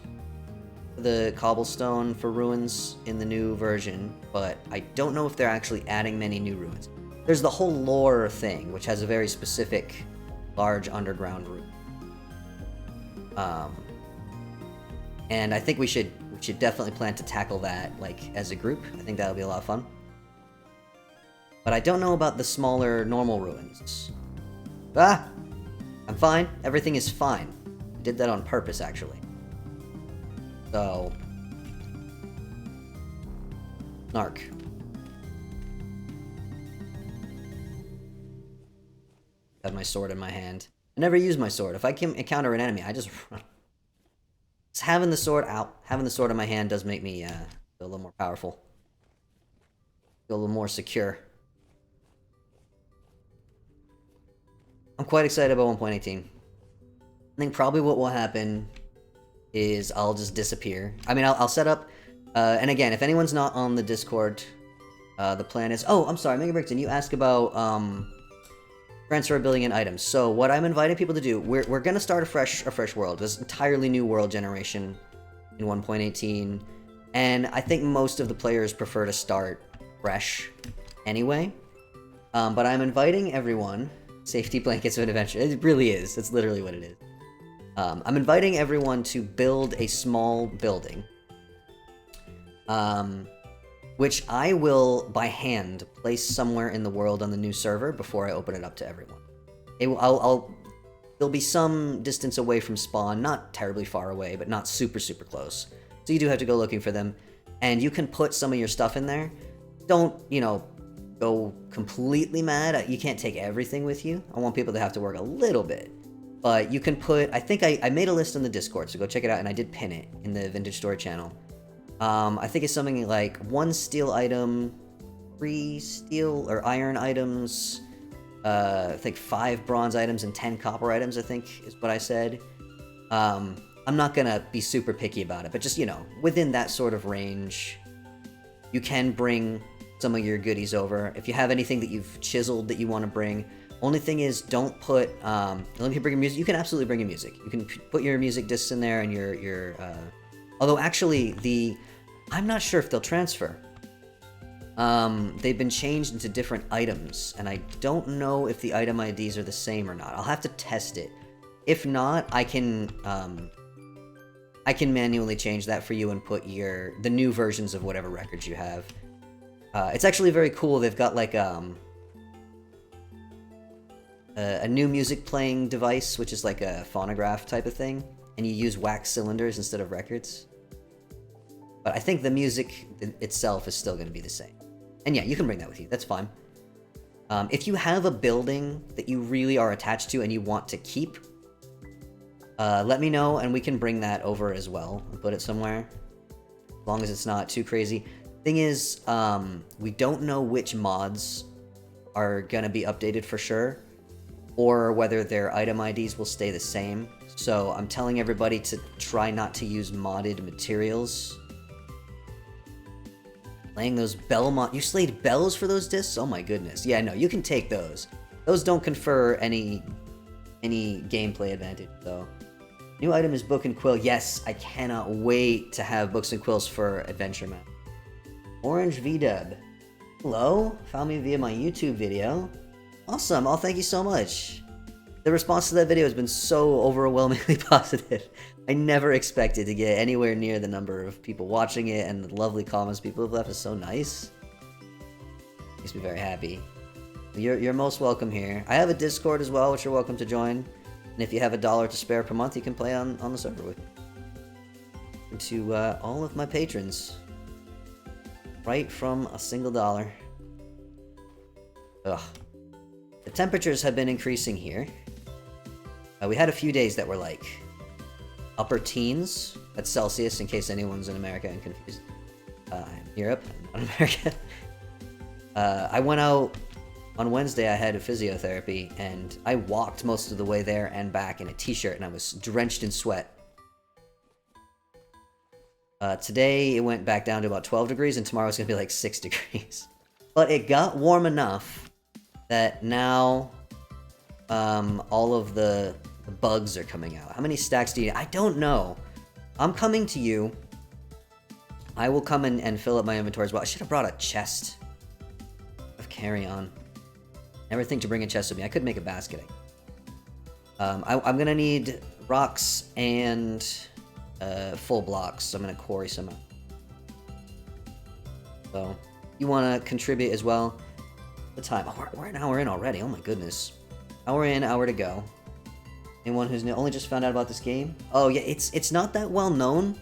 the cobblestone for ruins in the new version, but I don't know if they're actually adding many new ruins. There's the whole lore thing, which has a very specific, large underground route. And I think we should definitely plan to tackle that, like, as a group. I think that'll be a lot of fun. But I don't know about the smaller, normal ruins. Ah! I'm fine. Everything is fine. I did that on purpose, actually. So... Narc. Got my sword in my hand. I never use my sword. If I can encounter an enemy, I just run. Just having the sword out, having the sword in my hand does make me feel a little more powerful. Feel a little more secure. I'm quite excited about 1.18. I think probably what will happen is I'll just disappear. I mean, I'll set up... and again, if anyone's not on the Discord, the plan is... Oh, I'm sorry, Mega Brickton, you asked about... transfer building and items. So what I'm inviting people to do, we're gonna start a fresh world. This entirely new world generation in 1.18, and I think most of the players prefer to start fresh anyway. But I'm inviting everyone Safety blankets of an adventure. It really is. It's literally what it is. I'm inviting everyone to build a small building, which I will, by hand, place somewhere in the world on the new server before I open it up to everyone. There'll be some distance away from spawn, not terribly far away, but not super, super close. So you do have to go looking for them, and you can put some of your stuff in there. Don't, go completely mad. You can't take everything with you. I want people to have to work a little bit. But you can put, I think I made a list on the Discord, so go check it out, and I did pin it in the Vintage Story channel. I think it's something like 1 steel item, 3 steel or iron items, I think 5 bronze items, and 10 copper items, I think is what I said. I'm not gonna be super picky about it, but just, within that sort of range, you can bring some of your goodies over. If you have anything that you've chiseled that you want to bring, only thing is, don't put, let me bring your music. You can absolutely bring your music. You can put your music discs in there and your although actually I'm not sure if they'll transfer. They've been changed into different items, and I don't know if the item IDs are the same or not. I'll have to test it. If not, I can manually change that for you and put the new versions of whatever records you have. It's actually very cool. They've got like, a new music playing device, which is like a phonograph type of thing, and you use wax cylinders instead of records. But I think the music itself is still going to be the same. And yeah, you can bring that with you. That's fine. If you have a building that you really are attached to and you want to keep, let me know and we can bring that over as well and put it somewhere, as long as it's not too crazy. Thing is, we don't know which mods are going to be updated for sure, or whether their item IDs will stay the same. So I'm telling everybody to try not to use modded materials. Playing those bell you slayed bells for those discs? Oh my goodness. Yeah, no, you can take those. Those don't confer any gameplay advantage, though. New item is book and quill. Yes, I cannot wait to have books and quills for Adventure Map. Orange VDub. Hello, found me via my YouTube video. Awesome, oh thank you so much. The response to that video has been so overwhelmingly positive. I never expected to get anywhere near the number of people watching it, and the lovely comments people have left is so nice. Makes me very happy. You're most welcome here. I have a Discord as well, which you're welcome to join. And if you have $1 to spare per month, you can play on the server with me. And to all of my patrons, right from a single $1. Ugh. The temperatures have been increasing here. We had a few days that were like upper teens. That's Celsius, in case anyone's in America and confused. Europe, not America. I went out on Wednesday. I had a physiotherapy, and I walked most of the way there and back in a t-shirt, and I was drenched in sweat. Today, it went back down to about 12 degrees, and tomorrow it's going to be like 6 degrees. But it got warm enough that now all of the bugs are coming out. How many stacks do you need? I don't know. I'm coming to you. I will come in and fill up my inventory as well. I should have brought a chest of carry-on. Never think to bring a chest with me. I could make a basket. I'm going to need rocks and full blocks, so I'm going to quarry some out. So, you want to contribute as well? The time. Oh, we're an hour in already. Oh my goodness. Hour in, hour to go. Anyone who's only just found out about this game? Oh yeah, it's not that well known.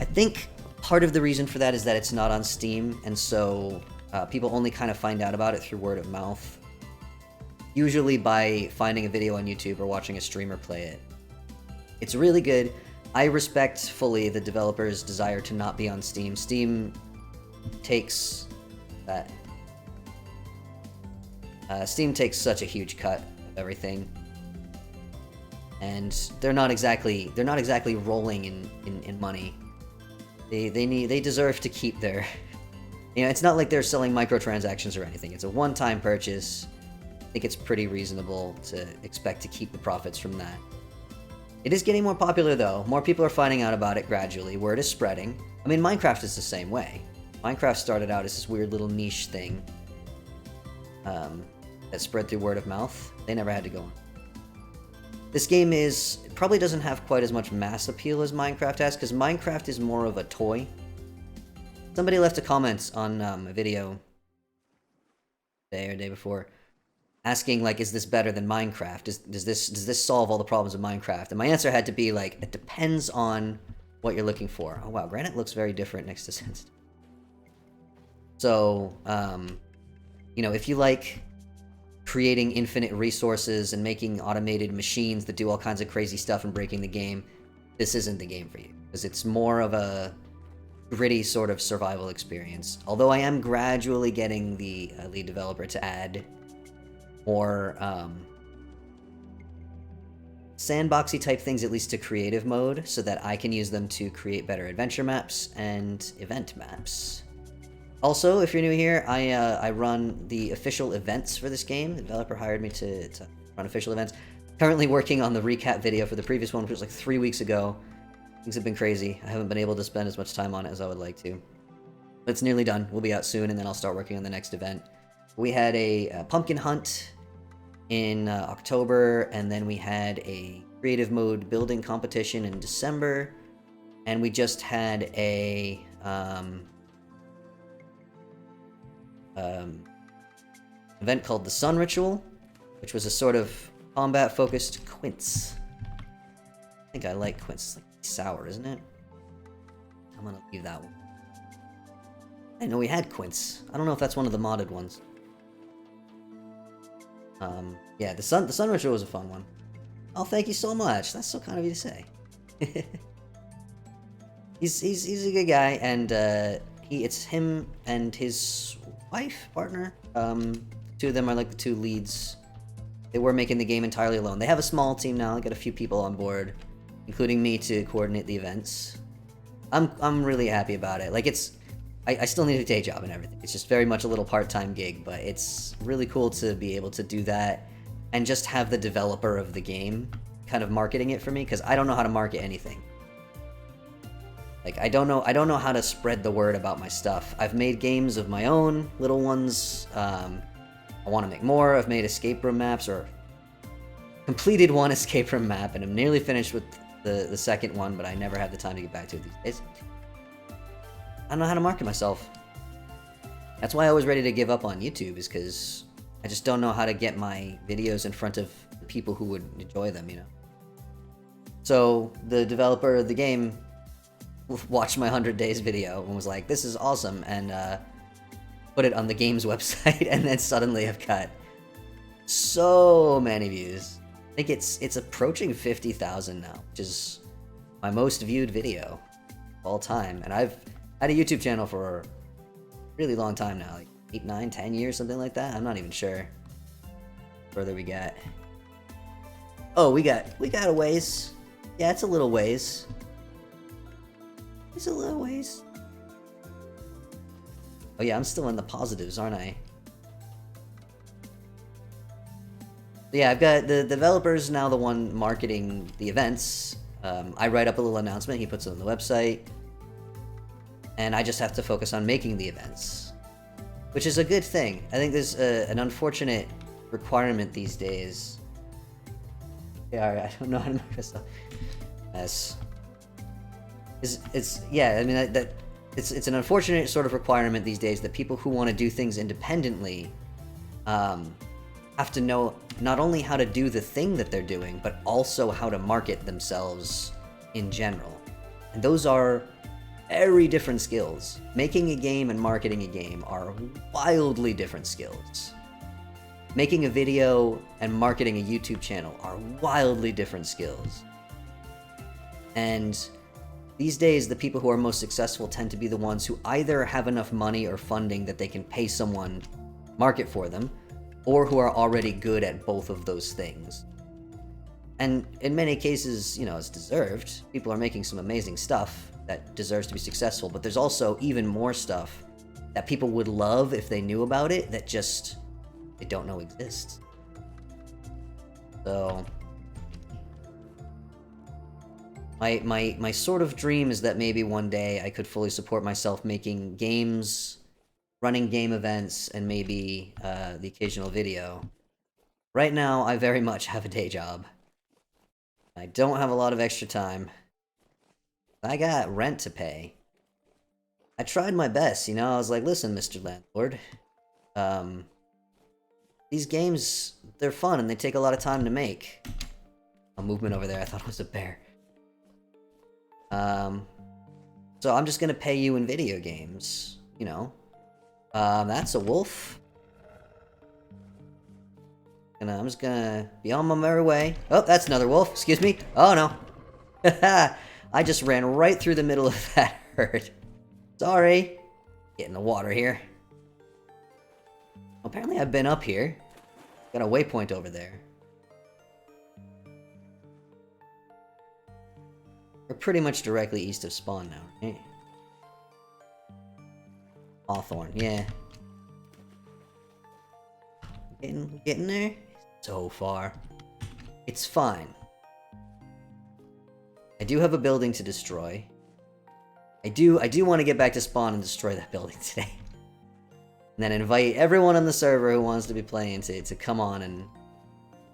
I think part of the reason for that is that it's not on Steam, and so people only kind of find out about it through word of mouth. Usually by finding a video on YouTube or watching a streamer play it. It's really good. I respect fully the developer's desire to not be on Steam. Steam takes that. Steam takes such a huge cut of everything, and they're not exactly rolling in money. They deserve to keep their, it's not like they're selling microtransactions or anything. It's a one-time purchase. I think it's pretty reasonable to expect to keep the profits from that. It is getting more popular though. More people are finding out about it gradually. Word is spreading. I mean, Minecraft is the same way. Minecraft started out as this weird little niche thing. that spread through word of mouth, they never had to go on. This game probably doesn't have quite as much mass appeal as Minecraft has, because Minecraft is more of a toy. Somebody left a comment on a video day or day before, asking like, is this better than Minecraft? Does this solve all the problems of Minecraft? And my answer had to be like, it depends on what you're looking for. Oh wow, granite looks very different next to sandstone. So, you know, if you like creating infinite resources and making automated machines that do all kinds of crazy stuff and breaking the game, this isn't the game for you, because it's more of a gritty sort of survival experience. Although I am gradually getting the lead developer to add more sandboxy type things, at least to creative mode, so that I can use them to create better adventure maps and event maps. Also, if you're new here, I run the official events for this game. The developer hired me to run official events. Currently working on the recap video for the previous one, which was like 3 weeks ago. Things have been crazy. I haven't been able to spend as much time on it as I would like to. But it's nearly done. We'll be out soon, and then I'll start working on the next event. We had a pumpkin hunt in October, and then we had a creative mode building competition in December, and we just had a event called the Sun Ritual, which was a sort of combat-focused quince. I think I like quince. It's like sour, isn't it? I'm gonna leave that one. I didn't know we had quince. I don't know if that's one of the modded ones. Yeah, the Sun Ritual was a fun one. Oh, thank you so much. That's so kind of you to say. he's a good guy, and it's him and his wife, partner. Two of them are like the two leads. They were making the game entirely alone. They have a small team now. They got a few people on board, including me, to coordinate the events. I'm really happy about it. Like, I still need a day job and everything. It's just very much a little part-time gig, but it's really cool to be able to do that and just have the developer of the game kind of marketing it for me, because I don't know how to market anything. Like, I don't know how to spread the word about my stuff. I've made games of my own, little ones. I want to make more. I've made escape room maps, or completed one escape room map, and I'm nearly finished with the second one, but I never have the time to get back to it these days. I don't know how to market myself. That's why I was ready to give up on YouTube, is because I just don't know how to get my videos in front of the people who would enjoy them, you know? So the developer of the game watched my 100 days video and was like, this is awesome, and put it on the game's website, and then suddenly have got so many views. I think it's approaching 50,000 now, which is my most viewed video of all time. And I've had a YouTube channel for a really long time now, like 8, 9, 10 years, something like that. I'm not even sure. Further we got. Oh, we got a ways. Yeah, it's a little ways. It's a little ways. Oh yeah, I'm still in the positives, aren't I? Yeah, I've got the developer's now the one marketing the events. I write up a little announcement, he puts it on the website, and I just have to focus on making the events, which is a good thing. I think there's an unfortunate requirement these days. Yeah, I don't know how to make myself. Yes. Yeah, I mean that it's an unfortunate sort of requirement these days that people who want to do things independently have to know not only how to do the thing that they're doing, but also how to market themselves in general. And those are very different skills. Making a game and marketing a game are wildly different skills. Making a video and marketing a YouTube channel are wildly different skills. And these days, the people who are most successful tend to be the ones who either have enough money or funding that they can pay someone market for them, or who are already good at both of those things. And in many cases, you know, it's deserved. People are making some amazing stuff that deserves to be successful, but there's also even more stuff that people would love if they knew about it that just they don't know exists. So my sort of dream is that maybe one day I could fully support myself making games, running game events, and maybe the occasional video. Right now, I very much have a day job. I don't have a lot of extra time. I got rent to pay. I tried my best, you know, I was like, listen, Mr. Landlord. These games, they're fun and they take a lot of time to make. A movement over there, I thought it was a bear. So I'm just gonna pay you in video games, you know. That's a wolf. I'm just gonna be on my merry way. Oh, that's another wolf, excuse me. Oh no. I just ran right through the middle of that herd. Sorry. Get in the water here. Apparently I've been up here. Got a waypoint over there. We're pretty much directly east of spawn now, right? Hawthorne, yeah. Getting there? So far. It's fine. I do have a building to destroy. I do want to get back to spawn and destroy that building today. And then invite everyone on the server who wants to be playing to come on and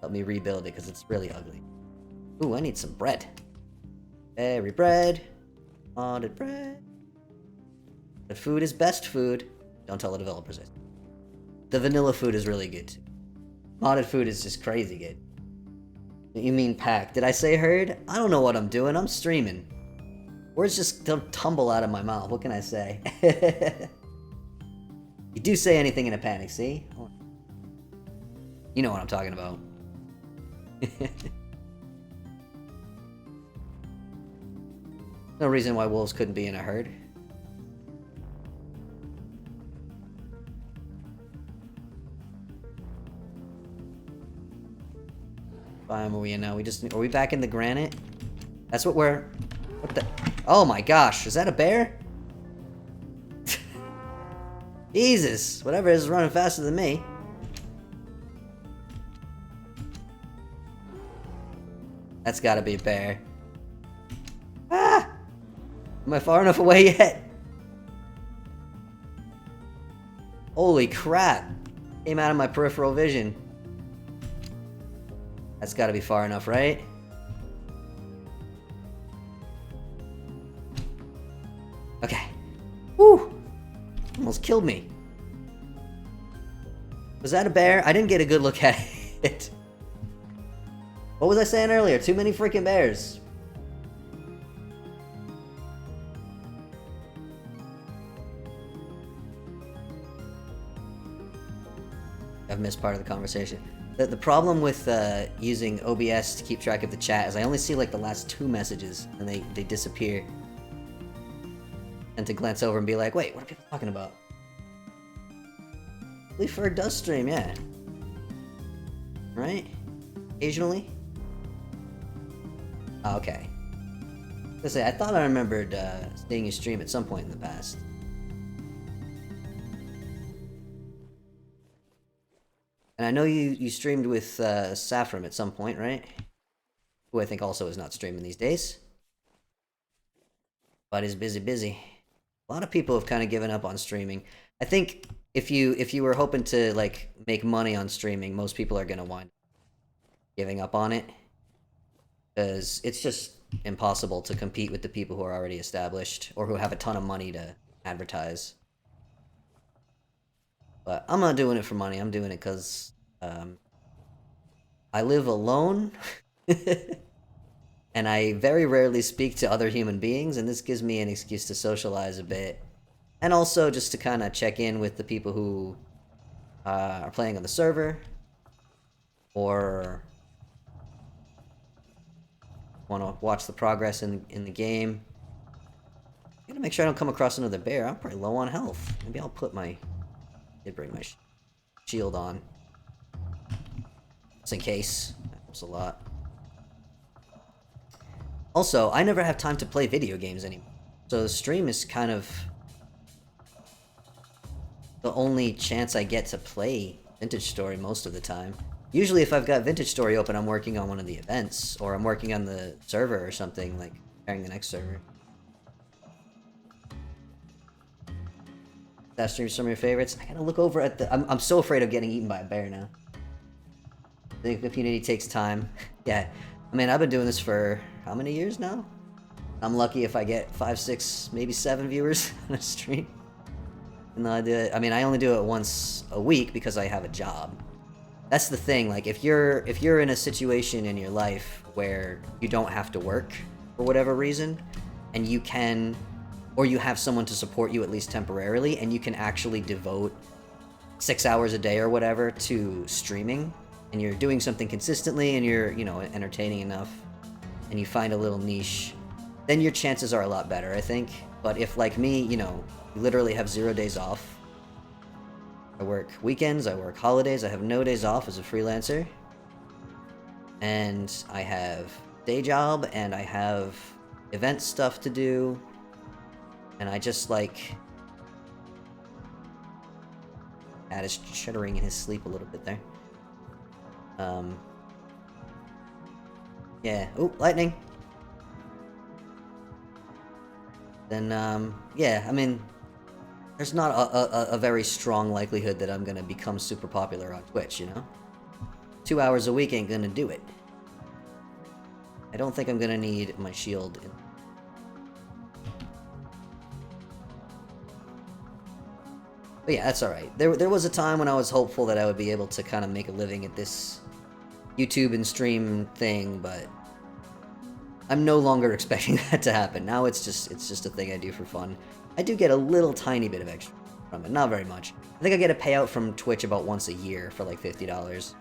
help me rebuild it, because it's really ugly. Ooh, I need some bread. Berry bread. Modded bread. The food is best food. Don't tell the developers. The vanilla food is really good too. Modded food is just crazy good. You mean pack? Did I say herd? I don't know what I'm doing. I'm streaming. Words just don't tumble out of my mouth. What can I say? You do say anything in a panic, see? You know what I'm talking about. No reason why wolves couldn't be in a herd. Fine, where are we in now? Are we back in the granite? That's what we're... What the... Oh my gosh, is that a bear? Jesus, whatever is running faster than me. That's gotta be a bear. Ah! Am I far enough away yet? Holy crap. Came out of my peripheral vision. That's gotta be far enough, right? Okay. Woo! Almost killed me. Was that a bear? I didn't get a good look at it. What was I saying earlier? Too many freaking bears. I've missed part of the conversation. The problem with using OBS to keep track of the chat is I only see like the last 2 messages and they disappear. And to glance over and be like, wait, what are people talking about? Leaf Ferg does stream, yeah. Right? Occasionally? Oh, okay. I thought I remembered seeing you stream at some point in the past. And I know you streamed with Saffron at some point, right? Who I think also is not streaming these days. But is busy. A lot of people have kind of given up on streaming. I think if you were hoping to like make money on streaming, most people are gonna wind up giving up on it, because it's just impossible to compete with the people who are already established or who have a ton of money to advertise. But I'm not doing it for money. I'm doing it because I live alone. And I very rarely speak to other human beings, and this gives me an excuse to socialize a bit. And also just to kind of check in with the people who are playing on the server, or want to watch the progress in the game. I gotta make sure I don't come across another bear. I'm pretty low on health. Maybe I'll put my... did bring my shield on. Just in case. That helps a lot. Also, I never have time to play video games anymore. So the stream is kind of the only chance I get to play Vintage Story most of the time. Usually if I've got Vintage Story open, I'm working on one of the events, or I'm working on the server or something, like preparing the next server. That stream's some of your favorites? I gotta look over at the... I'm so afraid of getting eaten by a bear now. The community takes time. Yeah, I mean, I've been doing this for how many years now? I'm lucky if I get 5, 6, maybe 7 viewers on a stream. And I mean, I only do it once a week because I have a job. That's the thing. Like, if you're in a situation in your life where you don't have to work for whatever reason, and you can, or you have someone to support you at least temporarily, and you can actually devote 6 hours a day or whatever to streaming, and you're doing something consistently, and you're, you know, entertaining enough, and you find a little niche, then your chances are a lot better, I think. But if, like me, you know, you literally have 0 days off. I work weekends, I work holidays, I have no days off as a freelancer. And I have day job, and I have event stuff to do. And I just, like... Cat is shuddering in his sleep a little bit there. Yeah. Oh, lightning! Then, yeah, I mean... There's not a very strong likelihood that I'm gonna become super popular on Twitch, you know? 2 hours a week ain't gonna do it. I don't think I'm gonna need my shield. But yeah, that's alright. There was a time when I was hopeful that I would be able to kind of make a living at this YouTube and stream thing, but I'm no longer expecting that to happen. Now it's just a thing I do for fun. I do get a little tiny bit of extra from it, not very much. I think I get a payout from Twitch about once a year for like $50.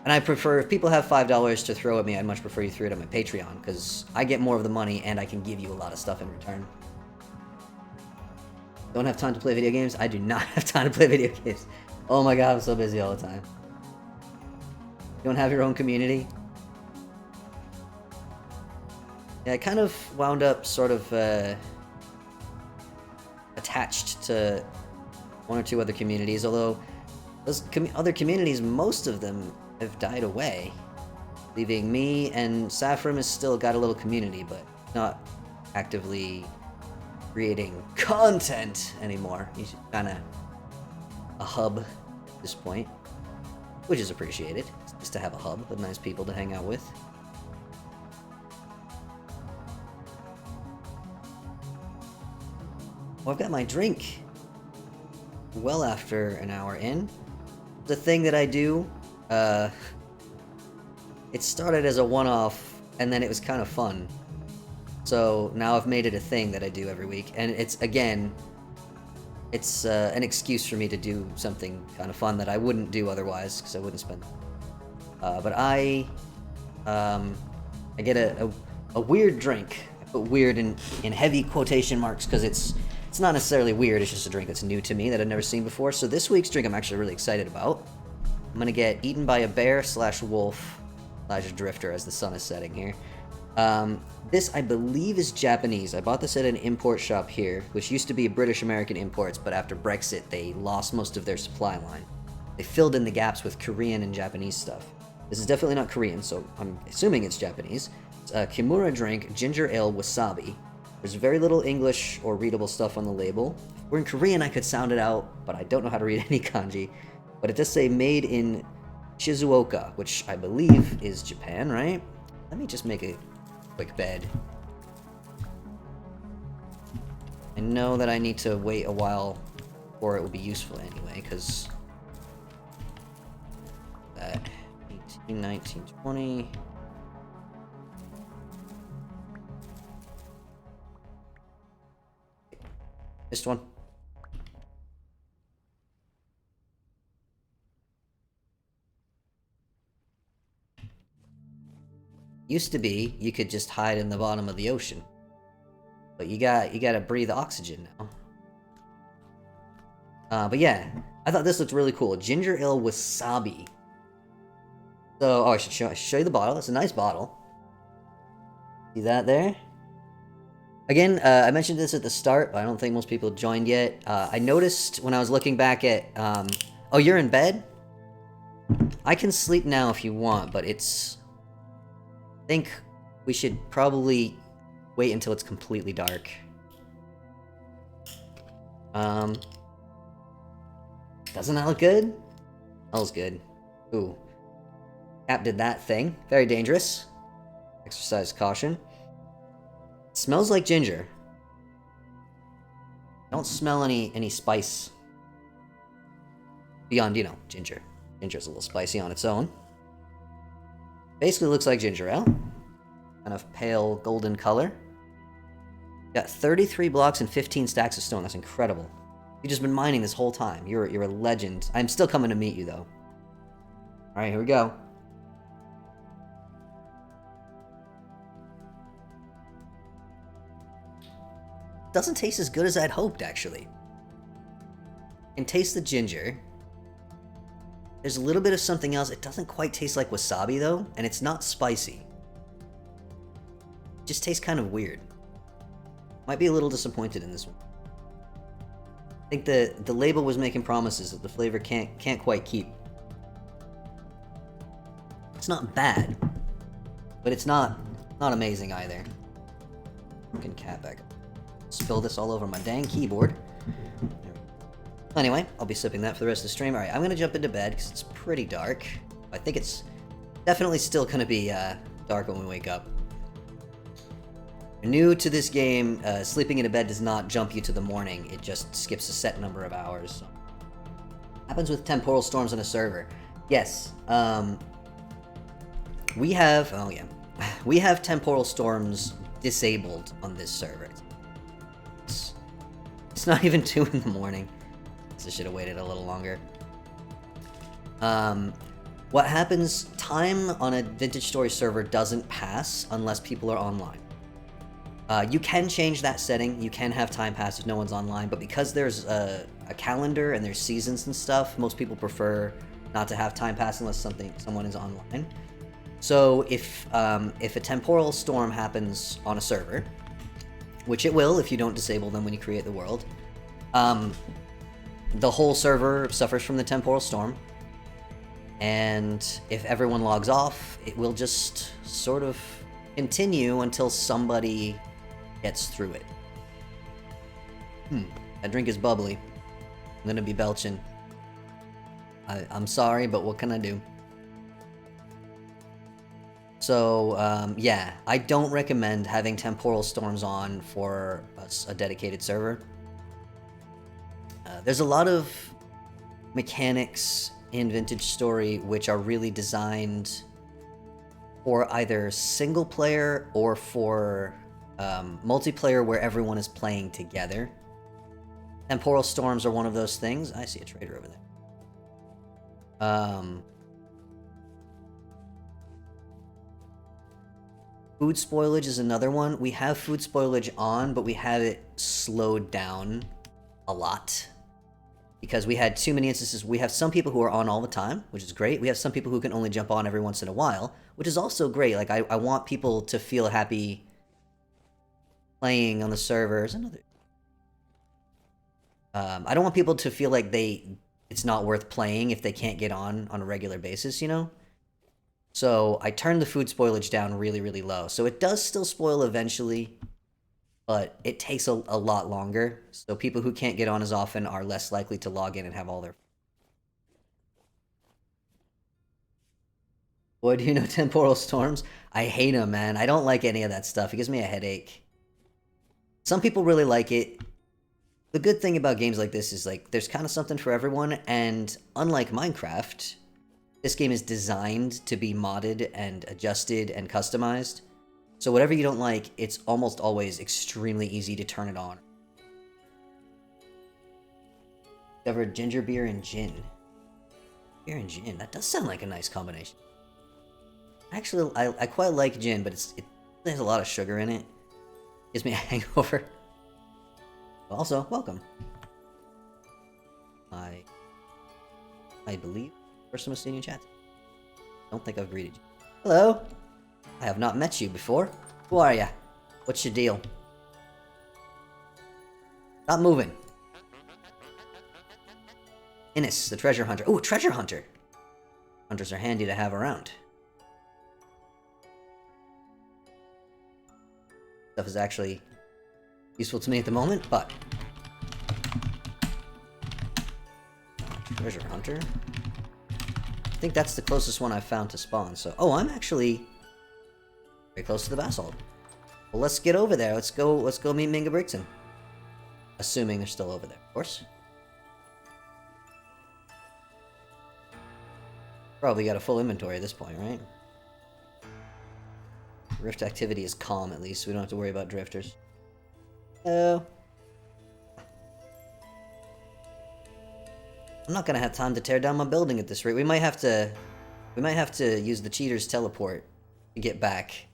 And I prefer, if people have $5 to throw at me, I'd much prefer you throw it at my Patreon, because I get more of the money and I can give you a lot of stuff in return. Don't have time to play video games? I do not have time to play video games. Oh my god, I'm so busy all the time. You don't have your own community? Yeah, I kind of wound up sort of, attached to 1 or 2 other communities, although those other communities, most of them have died away, leaving me, and Saffron has still got a little community, but not actively creating content anymore. He's kind of a hub at this point, which is appreciated. It's just to have a hub with nice people to hang out with. Oh, I've got my drink well after an hour in. The thing that I do, it started as a one-off, and then it was kind of fun. So now I've made it a thing that I do every week, and it's, again, it's an excuse for me to do something kind of fun that I wouldn't do otherwise, because I wouldn't spend. But I get a weird drink. I put weird in heavy quotation marks, because it's not necessarily weird, it's just a drink that's new to me that I've never seen before. So this week's drink I'm actually really excited about. I'm gonna get eaten by a bear / wolf / drifter as the sun is setting here. This, I believe, is Japanese. I bought this at an import shop here, which used to be British-American imports, but after Brexit, they lost most of their supply line. They filled in the gaps with Korean and Japanese stuff. This is definitely not Korean, so I'm assuming it's Japanese. It's a Kimura drink, ginger ale wasabi. There's very little English or readable stuff on the label. If we're in Korean, I could sound it out, but I don't know how to read any kanji. But it does say made in Shizuoka, which I believe is Japan, right? Let me just make a quick bed. I know that I need to wait a while before it will be useful anyway, because that 18, 19, 20... Missed one. Used to be, you could just hide in the bottom of the ocean. But you gotta breathe oxygen now. But yeah, I thought this looked really cool. Ginger ale wasabi. So, I should show you the bottle. It's a nice bottle. See that there? Again, I mentioned this at the start, but I don't think most people joined yet. I noticed when I was looking back at... oh, you're in bed? I can sleep now if you want, but it's... I think we should probably wait until it's completely dark. Doesn't that look good? Smells good. Ooh. Cat did that thing. Very dangerous. Exercise caution. Smells like ginger. Don't smell any spice. Beyond, you know, ginger. Ginger's a little spicy on its own. Basically looks like ginger ale. Kind of pale golden color. Got 33 blocks and 15 stacks of stone. That's incredible. You've just been mining this whole time. You're a legend. I'm still coming to meet you, though. Alright, here we go. Doesn't taste as good as I'd hoped, actually. Can taste the ginger. There's a little bit of something else. It doesn't quite taste like wasabi, though, and it's not spicy. It just tastes kind of weird. Might be a little disappointed in this one. I think the label was making promises that the flavor can't quite keep. It's not bad, but it's not amazing either. Broken cat back up. Spill this all over my dang keyboard. Anyway, I'll be sipping that for the rest of the stream. Alright, I'm gonna jump into bed because it's pretty dark. I think it's definitely still gonna be dark when we wake up. New to this game, sleeping in a bed does not jump you to the morning. It just skips a set number of hours. So. Happens with temporal storms on a server. Yes. We have... Oh, yeah. We have temporal storms disabled on this server. It's not even 2 in the morning. So I should have waited a little longer. What happens... Time on a Vintage Story server doesn't pass unless people are online. You can change that setting. You can have time pass if no one's online, but because there's a calendar and there's seasons and stuff, most people prefer not to have time pass unless someone is online. So if a temporal storm happens on a server, which it will if you don't disable them when you create the world, the whole server suffers from the temporal storm, and if everyone logs off, it will just sort of continue until somebody gets through it. That drink is bubbly. I'm gonna be belching. I'm sorry, but what can I do? So, yeah, I don't recommend having temporal storms on for a dedicated server. There's a lot of mechanics in Vintage Story which are really designed for either single player or for multiplayer where everyone is playing together. Temporal storms are one of those things. I see a trader over there. Food spoilage is another one. We have food spoilage on, but we have it slowed down a lot. Because we had too many instances. We have some people who are on all the time, which is great. We have some people who can only jump on every once in a while, which is also great. Like, I want people to feel happy playing on the servers. Another. I don't want people to feel like it's not worth playing if they can't get on a regular basis, you know? So I turned the food spoilage down really, really low. So it does still spoil eventually, but it takes a lot longer. So people who can't get on as often are less likely to log in and have all their... Boy, do you know temporal storms? I hate them, man. I don't like any of that stuff. It gives me a headache. Some people really like it. The good thing about games like this is, like, there's kind of something for everyone, and unlike Minecraft, this game is designed to be modded and adjusted and customized. So whatever you don't like, it's almost always extremely easy to turn it on. Discovered ginger beer and gin. Beer and gin, that does sound like a nice combination. Actually, I quite like gin, but it has a lot of sugar in it. Gives me a hangover. Also, welcome. I believe first time I've seen you in chat. Don't think I've greeted you. Hello. I have not met you before. Who are ya? What's your deal? Stop moving. Innis, the treasure hunter. Ooh, treasure hunter. Hunters are handy to have around. Stuff is actually useful to me at the moment, but... Treasure hunter. I think that's the closest one I've found to spawn, so... Oh, I'm actually very close to the basalt. Well, let's get over there. Let's go meet Minga Brigton. Assuming they're still over there, of course. Probably got a full inventory at this point, right? Rift activity is calm, at least. We don't have to worry about drifters. Oh. I'm not gonna have time to tear down my building at this rate. We might have to use the cheater's teleport to get back.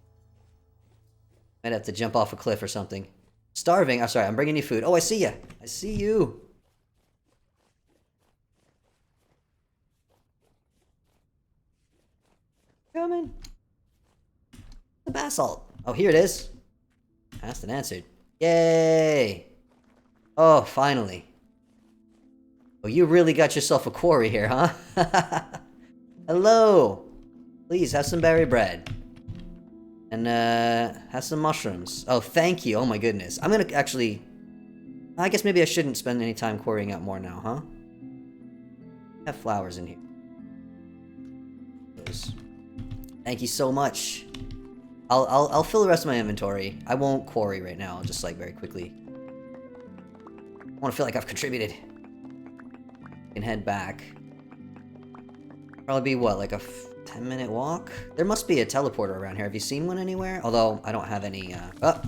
Might have to jump off a cliff or something. Starving? I'm sorry, I'm bringing you food. Oh, I see ya! I see you! Coming. The basalt. Oh, here it is. Asked and answered. Yay! Oh, finally. Oh, you really got yourself a quarry here, huh? Hello! Please, have some berry bread. And, have some mushrooms. Oh, thank you. Oh my goodness. I'm gonna actually... I guess maybe I shouldn't spend any time quarrying out more now, huh? Have flowers in here. Those. Thank you so much. I'll fill the rest of my inventory. I won't quarry right now. I'll just, like, very quickly. I want to feel like I've contributed. Can head back. Probably be, what, like a 10-minute walk? There must be a teleporter around here. Have you seen one anywhere? Although, I don't have any, oh!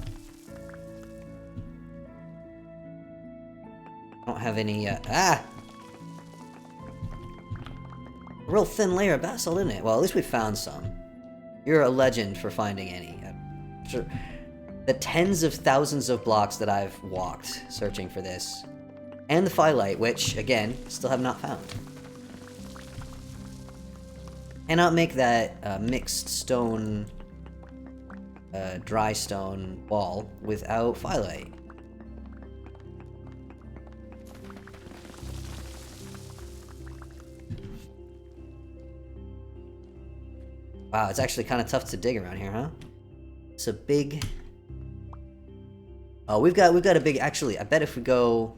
I don't have any, ah! A real thin layer of basalt, isn't it? Well, at least we found some. You're a legend for finding any. Sure. The tens of thousands of blocks that I've walked searching for this. And the phyllite, which, again, still have not found. Cannot make that mixed stone, dry stone wall without phyllite. Wow, it's actually kind of tough to dig around here, huh? It's a big... Oh, we've got a big... Actually, I bet if we go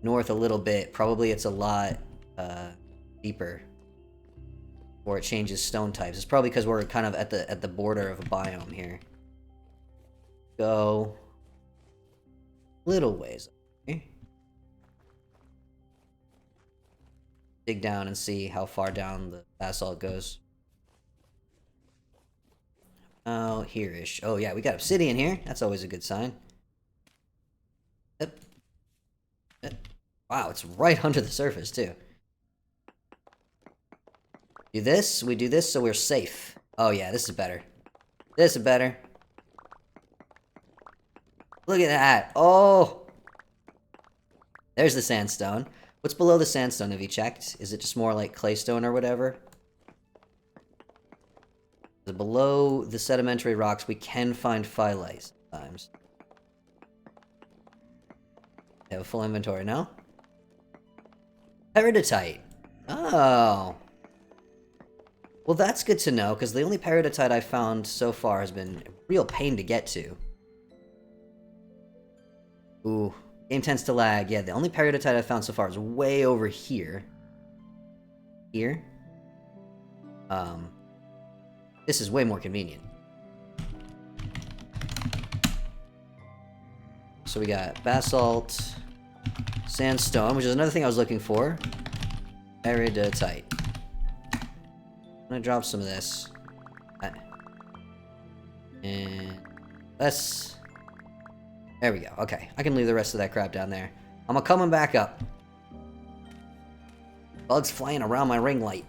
north a little bit, probably it's a lot deeper. Or it changes stone types. It's probably because we're kind of at the border of a biome here. Go little ways. Okay. Dig down and see how far down the basalt goes. Oh, here-ish. Oh, yeah, we got obsidian here. That's always a good sign. Yep. Yep. Wow, it's right under the surface, too. Do this. We do this so we're safe. Oh, yeah, this is better. This is better. Look at that. Oh! There's the sandstone. What's below the sandstone, have you checked? Is it just more like claystone or whatever? Below the sedimentary rocks, we can find phyllite sometimes. They have a full inventory now. Peridotite. Oh. Well, that's good to know, because the only peridotite I've found so far has been a real pain to get to. Ooh. Game tends to lag. Yeah, the only peridotite I've found so far is way over here. Here. This is way more convenient. So we got basalt, sandstone, which is another thing I was looking for. Peridotite. I'm gonna drop some of this. And let's... There we go. Okay, I can leave the rest of that crap down there. I'm coming back up. Bugs flying around my ring light.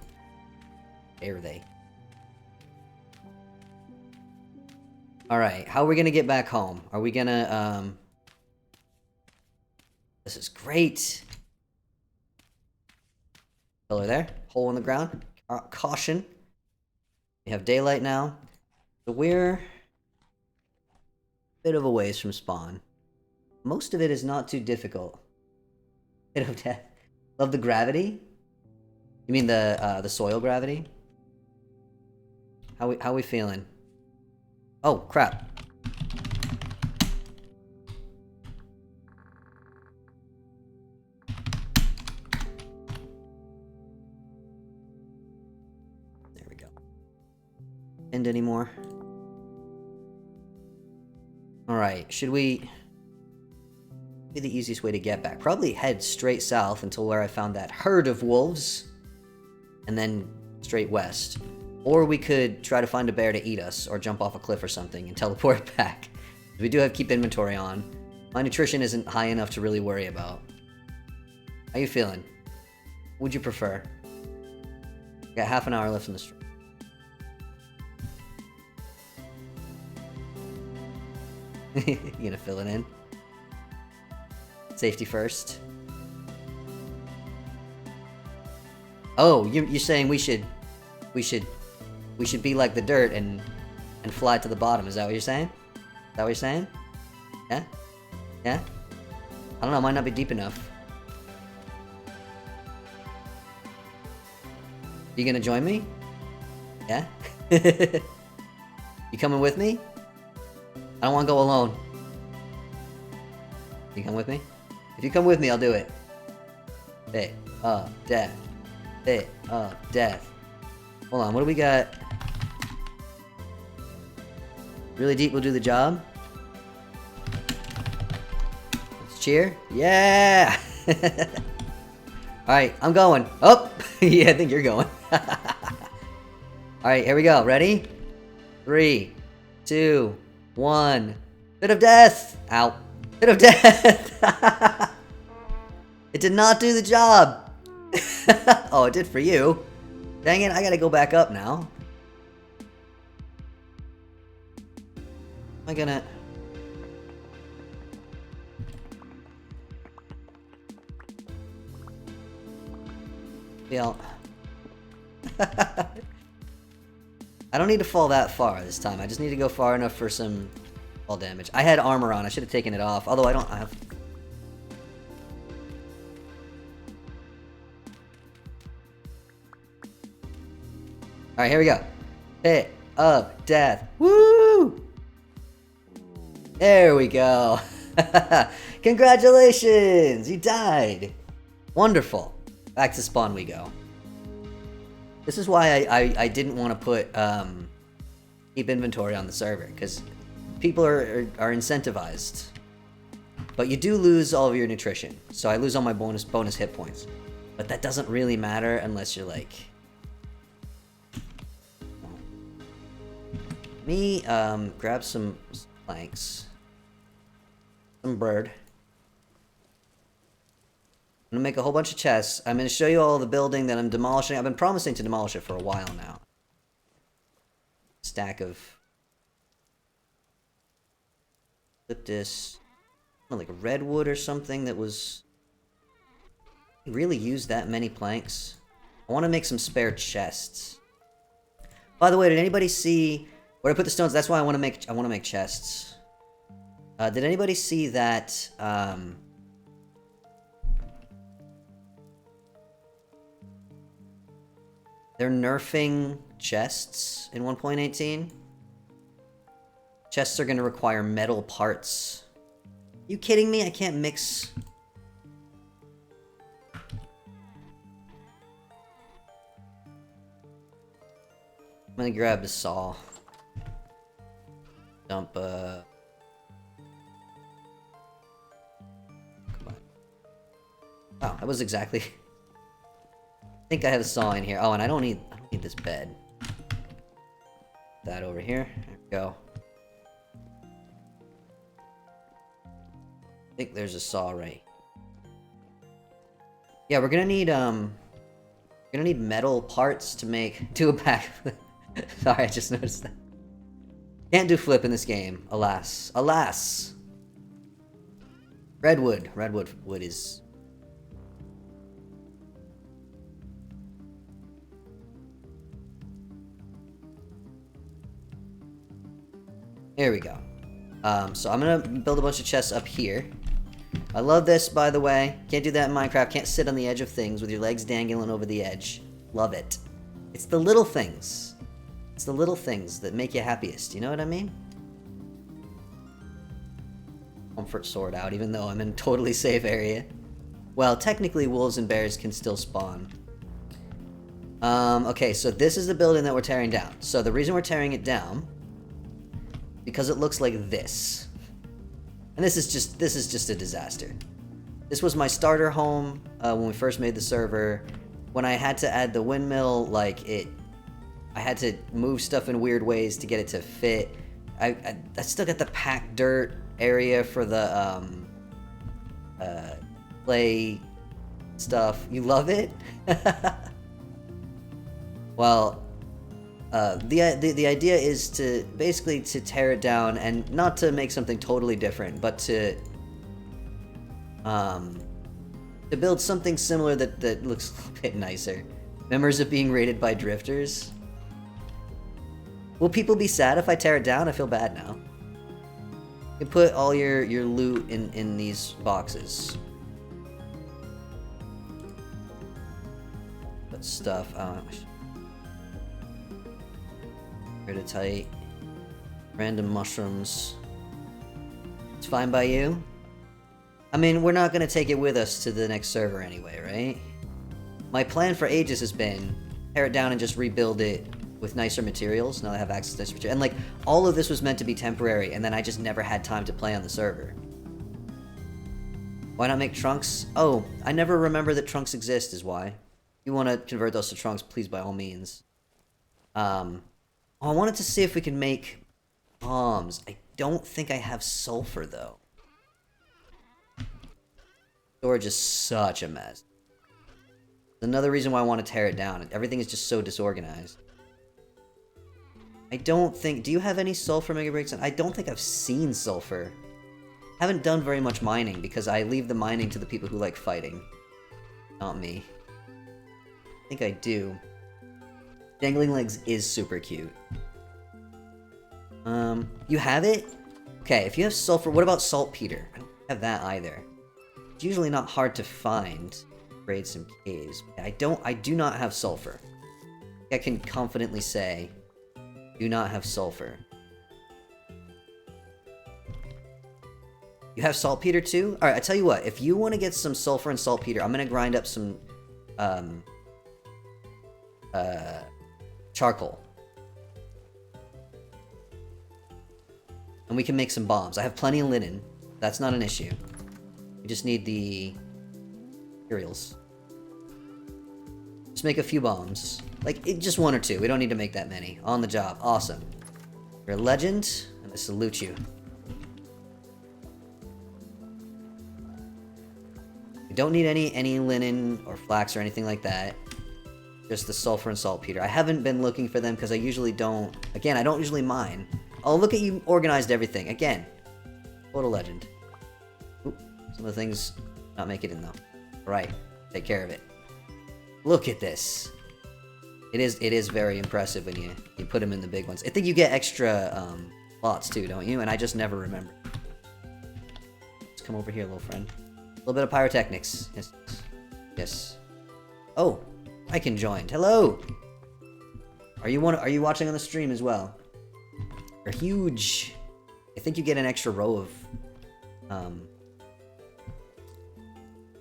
Dare they? Alright, how are we gonna get back home? Are we gonna, This is great. Pillar there. Hole in the ground. Caution. We have daylight now. So we're... a bit of a ways from spawn. Most of it is not too difficult. Bit of death. Love the gravity? You mean the soil gravity? How we feeling? Oh, crap. end anymore. Alright, should we... Be the easiest way to get back. Probably head straight south until where I found that herd of wolves. And then straight west. Or we could try to find a bear to eat us, or jump off a cliff or something and teleport back. We do have keep inventory on. My nutrition isn't high enough to really worry about. How you feeling? Would you prefer? Got half an hour left in the stream. You gonna fill it in? Safety first. Oh, you're saying we should be like the dirt and fly to the bottom. Is that what you're saying? Is that what you're saying? Yeah? Yeah? I don't know, might not be deep enough. You gonna join me? Yeah? You coming with me? I don't wanna go alone. You come with me? If you come with me, I'll do it. Bit of death. Bit of death. Hold on, what do we got? Really deep will do the job. Let's cheer. Yeah! Alright, I'm going. Oh! Yeah, I think you're going. Alright, here we go. Ready? 3, 2, 1. Bit of death! Ow. Bit of death! It did not do the job! Oh, it did for you. Dang it, I gotta go back up now. Am I gonna... Yeah. I don't need to fall that far this time. I just need to go far enough for some fall damage. I had armor on. I should have taken it off. Although I don't have... Alright, here we go. Pit of death. Woo! There we go. Congratulations! You died. Wonderful. Back to spawn we go. This is why I didn't want to put keep inventory on the server, because people are incentivized. But you do lose all of your nutrition, so I lose all my bonus hit points. But that doesn't really matter unless you're like... Me, grab some planks. Some bird. I'm gonna make a whole bunch of chests. I'm gonna show you all the building that I'm demolishing. I've been promising to demolish it for a while now. Stack of... Flip this. Like redwood or something that was... Really used that many planks? I want to make some spare chests. By the way, did anybody see where I put the stones? That's why I want to make chests. Did anybody see that? They're nerfing chests in 1.18. Chests are going to require metal parts. You kidding me? I can't mix. I'm gonna grab the saw. Dump, Come on. Oh, that was exactly... I think I have a saw in here. Oh, and I don't need this bed. That over here. There we go. I think there's a saw right. Yeah, we're gonna need metal parts to do a back. Sorry, I just noticed that. Can't do flip in this game, alas. Alas! Redwood. Redwood wood is... Here we go. So I'm gonna build a bunch of chests up here. I love this, by the way. Can't do that in Minecraft. Can't sit on the edge of things with your legs dangling over the edge. Love it. It's the little things. It's the little things that make you happiest. You know what I mean? Comfort sword out, even though I'm in a totally safe area. Well, technically wolves and bears can still spawn. Okay, so this is the building that we're tearing down. So the reason we're tearing it down, because it looks like this. And this is just a disaster. This was my starter home when we first made the server. When I had to add the windmill, I had to move stuff in weird ways to get it to fit. I still got the packed dirt area for the play stuff. You love it? Well, the idea is to basically to tear it down and not to make something totally different, but to build something similar that looks a bit nicer. Members of being raided by drifters. Will people be sad if I tear it down? I feel bad now. You can put all your loot in these boxes. Put stuff. Tight. Random mushrooms. It's fine by you? I mean, we're not gonna take it with us to the next server anyway, right? My plan for ages has been tear it down and just rebuild it with nicer materials. Now I have access to nicer materials. And like, all of this was meant to be temporary, and then I just never had time to play on the server. Why not make trunks? Oh, I never remember that trunks exist is why. If you want to convert those to trunks, please by all means. Oh, I wanted to see if we can make bombs. I don't think I have sulfur though. Storage is such a mess. Another reason why I want to tear it down. Everything is just so disorganized. I don't think... Do you have any sulfur mega breaks? I don't think I've seen sulfur. Haven't done very much mining because I leave the mining to the people who like fighting. Not me. I think I do. Dangling legs is super cute. You have it? Okay, if you have sulfur, what about saltpeter? I don't have that either. It's usually not hard to find. Raid some caves. I do not have sulfur. I can confidently say, do not have sulfur. You have saltpeter too? Alright, I tell you what, if you want to get some sulfur and saltpeter, I'm gonna grind up some, charcoal. And we can make some bombs. I have plenty of linen. That's not an issue. We just need the materials. Just make a few bombs. Like, just one or two. We don't need to make that many. On the job. Awesome. You're a legend, and I salute you. We don't need any linen or flax or anything like that. Just the sulfur and saltpeter. I haven't been looking for them because I usually don't... Again, I don't usually mine. Oh, look at you organized everything. Again. Total legend. Oop, some of the things not make it in though. Alright. Take care of it. Look at this. It is very impressive when you put them in the big ones. I think you get extra lots too, don't you? And I just never remember. Let's come over here, little friend. A little bit of pyrotechnics. Yes. Yes. Oh, Icon joined. Hello. Are you watching on the stream as well? You're huge. I think you get an extra row of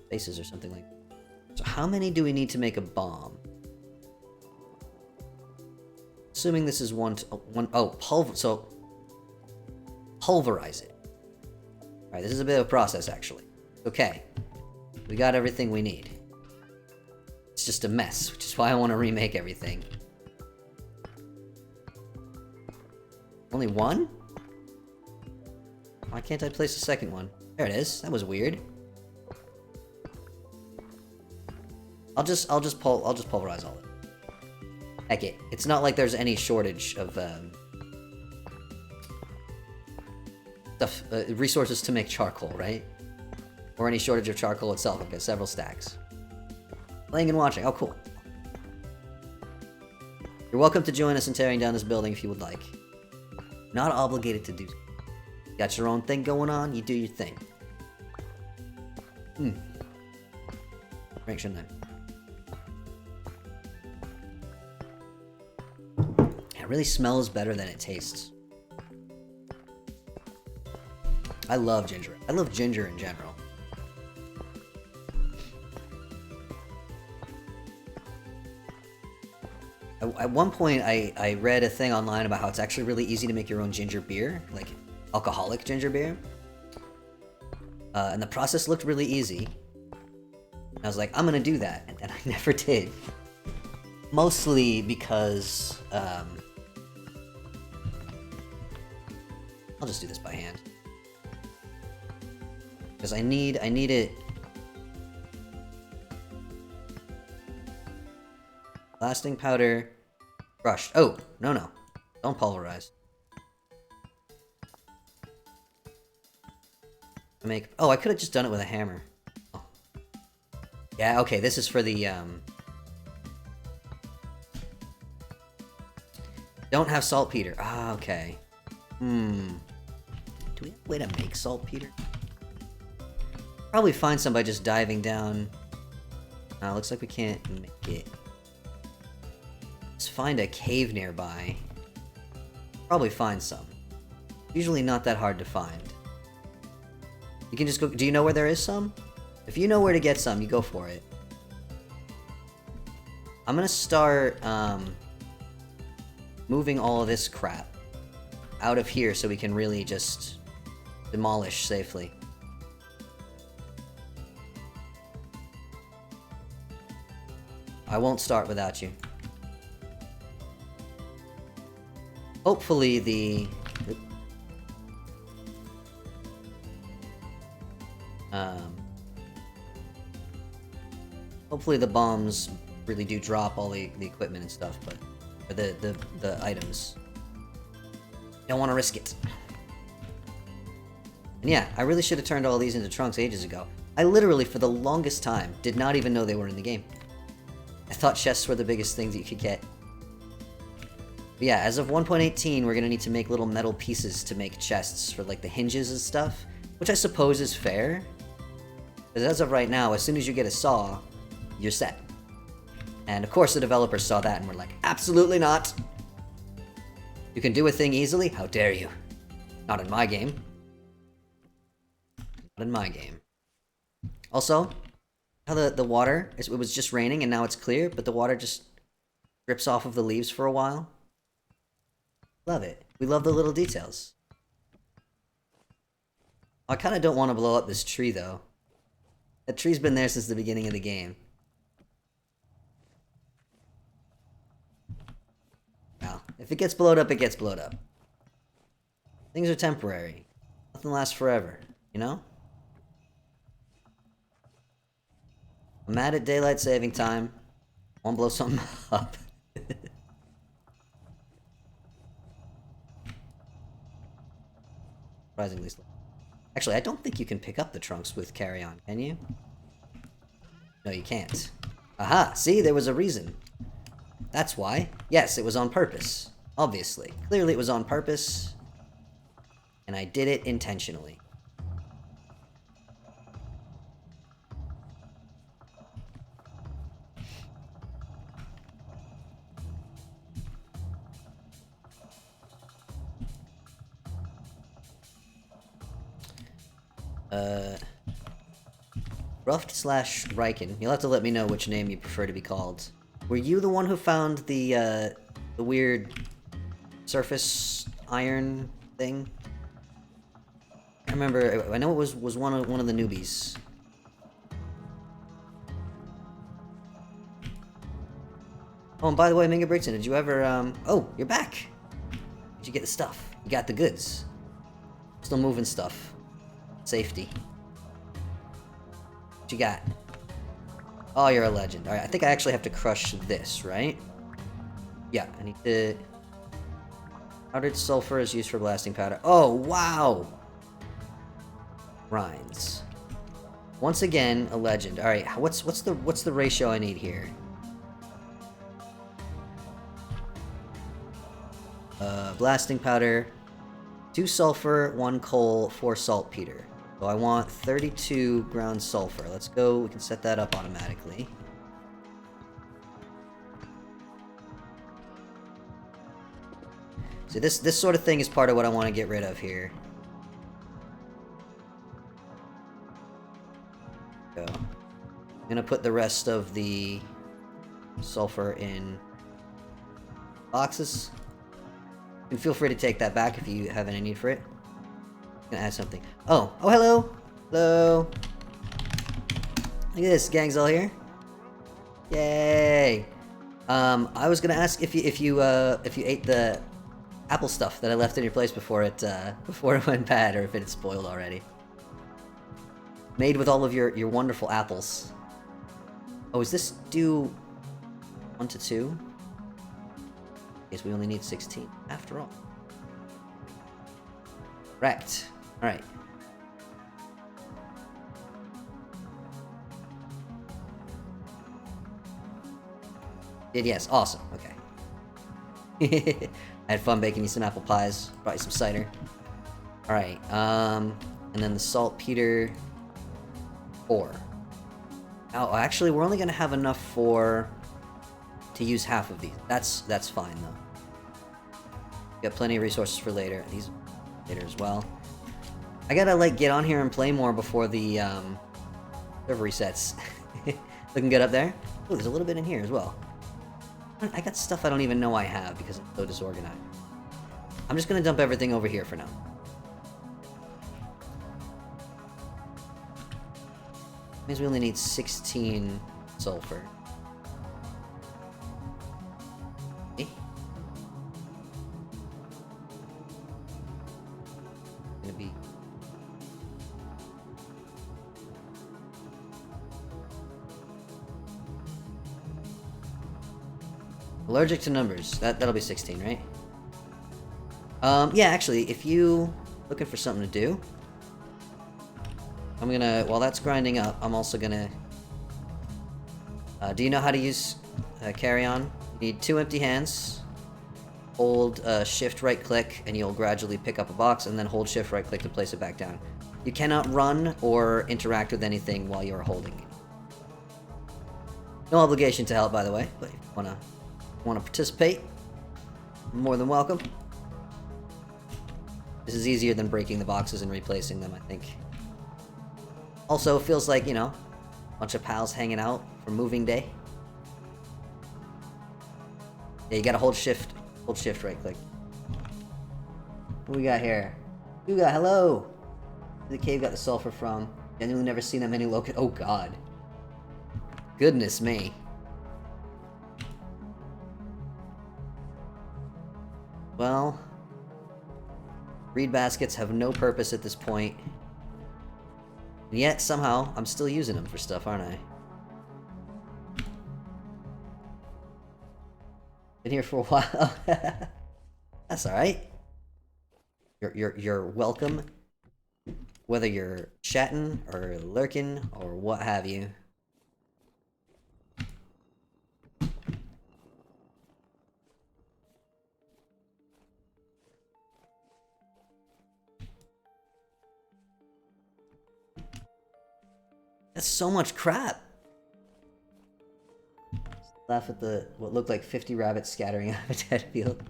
faces or something like that. So how many do we need to make a bomb? Assuming this is so pulverize it. Alright, this is a bit of a process actually. Okay. We got everything we need. It's just a mess, which is why I want to remake everything. Only one? Why can't I place a second one? There it is. That was weird. I'll just pulverize all of it. Heck it. It's not like there's any shortage of stuff, resources to make charcoal, right? Or any shortage of charcoal itself. I've got several stacks. Playing and watching. Oh, cool. You're welcome to join us in tearing down this building if you would like. Not obligated to do so. Got your own thing going on, you do your thing. Drink, shouldn't I? It really smells better than it tastes. I love ginger. I love ginger in general. At one point, I read a thing online about how it's actually really easy to make your own ginger beer, like alcoholic ginger beer. And the process looked really easy. And I was like, I'm gonna do that, and then I never did. Mostly because, I'll just do this by hand. Because I need it... Blasting powder... Crushed. Oh, no. Don't pulverize. Oh, I could have just done it with a hammer. Oh. Yeah, okay, this is for the, Don't have saltpeter. Ah, okay. Do we have a way to make saltpeter? Probably find some by just diving down. Looks like we can't make it. Let's find a cave nearby. Probably find some. Usually not that hard to find. You can just go... Do you know where there is some? If you know where to get some, you go for it. I'm gonna start, moving all of this crap out of here so we can really just demolish safely. I won't start without you. Hopefully the... hopefully the bombs really do drop all the equipment and stuff, but... Or the items. Don't want to risk it. And yeah, I really should have turned all these into trunks ages ago. I literally, for the longest time, did not even know they were in the game. I thought chests were the biggest things that you could get. But yeah, as of 1.18, we're gonna need to make little metal pieces to make chests for, like, the hinges and stuff, which I suppose is fair. Because as of right now, as soon as you get a saw, you're set. And of course the developers saw that and were like, absolutely not! You can do a thing easily? How dare you? Not in my game. Not in my game. Also, how the water, it was just raining and now it's clear, but the water just drips off of the leaves for a while. Love it. We love the little details. I kind of don't want to blow up this tree, though. That tree's been there since the beginning of the game. Well, if it gets blowed up, it gets blowed up. Things are temporary. Nothing lasts forever, you know? I'm mad at daylight saving time. Want to blow something up. Surprisingly slow. Actually, I don't think you can pick up the trunks with carry-on, can you? No, you can't. Aha! See, there was a reason. That's why. Yes, it was on purpose. Obviously. Clearly it was on purpose. And I did it intentionally. Ruffed/Riken. You'll have to let me know which name you prefer to be called. Were you the one who found the weird surface iron thing? I remember. I know it was one of the newbies. Oh, and by the way, Minga Brixton, did you ever Oh, you're back. Did you get the stuff? You got the goods. Still moving stuff. Safety. What you got? Oh, you're a legend. Alright, I think I actually have to crush this, right? Yeah, I need to... Powdered sulfur is used for blasting powder. Oh, wow! Rinds. Once again, a legend. Alright, what's the ratio I need here? Blasting powder. 2 sulfur, 1 coal, 4 saltpeter. So I want 32 ground sulfur. Let's go, we can set that up automatically. So this sort of thing is part of what I want to get rid of here. Go. I'm gonna put the rest of the sulfur in boxes. And feel free to take that back if you have any need for it. I'm gonna add something. Oh, hello! Hello! Look at this, gang's all here. Yay! I was gonna ask if you ate the apple stuff that I left in your place before it went bad, or if it had spoiled already. Made with all of your wonderful apples. Oh, is this due 1 to 2? Guess we only need 16 after all. Correct. All right. Yes, awesome. Okay. I had fun baking you some apple pies. Brought you some cider. All right. And then the saltpeter 4. Oh, actually, we're only gonna have enough to use half of these. That's fine though. Got plenty of resources for later. These later as well. I gotta like get on here and play more before the server resets. Looking good up there. Oh, there's a little bit in here as well. I got stuff I don't even know I have because I'm so disorganized. I'm just gonna dump everything over here for now. Means we only need 16 sulfur. Okay. Gonna be allergic to numbers. That'll be 16, right? Yeah, actually, if you looking for something to do, I'm gonna, while that's grinding up, I'm also gonna, do you know how to use carry on? You need 2 empty hands, hold shift right click, and you'll gradually pick up a box, and then hold shift right click to place it back down. You cannot run or interact with anything while you're holding it. No obligation to help, by the way, but if you wanna participate, you're more than welcome. This is easier than breaking the boxes and replacing them, I think. Also, feels like, you know, a bunch of pals hanging out for moving day. Yeah, you gotta hold shift right click. What we got here? Yuga, hello! The cave got the sulfur from. Genuinely never seen that many locusts. Oh god. Goodness me. Well, reed baskets have no purpose at this point. And yet, somehow, I'm still using them for stuff, aren't I? Been here for a while. That's alright. You're welcome. Whether you're chatting, or lurking, or what have you. That's so much crap. Laugh at the what looked like 50 rabbits scattering out of a dead field.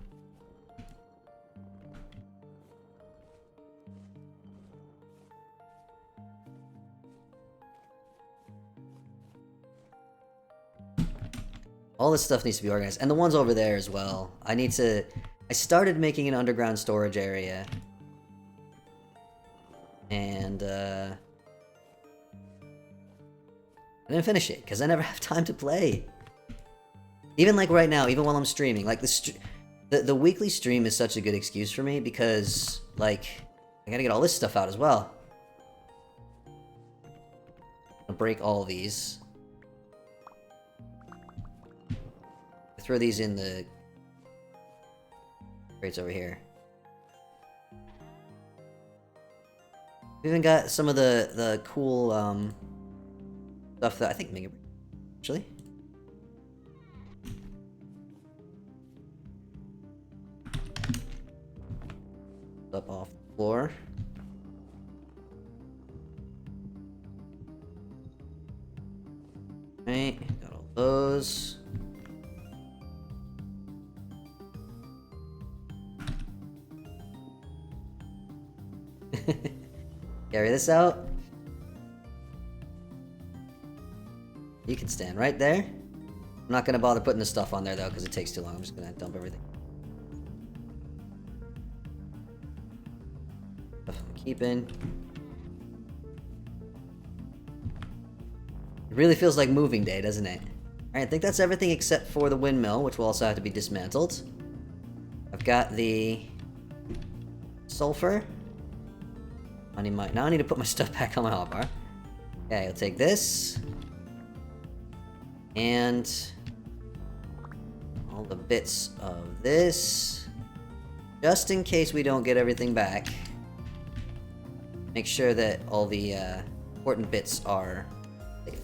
All this stuff needs to be organized, and the ones over there as well. I started making an underground storage area, and I didn't finish it, because I never have time to play. Even like right now, even while I'm streaming, like the weekly stream is such a good excuse for me, because, like, I gotta get all this stuff out as well. I'll break all these. Throw these in the crates over here. We even got some of the cool, stuff that I think Mega actually. Up off the floor. Right, got all those. Carry this out. You can stand right there. I'm not gonna bother putting the stuff on there though, because it takes too long. I'm just gonna dump everything. Stuff I'm keeping. It really feels like moving day, doesn't it? Alright, I think that's everything except for the windmill, which will also have to be dismantled. I've got the sulfur. Now I need to put my stuff back on my hotbar. Okay, I'll take this. And all the bits of this. Just in case we don't get everything back. Make sure that all the important bits are safe.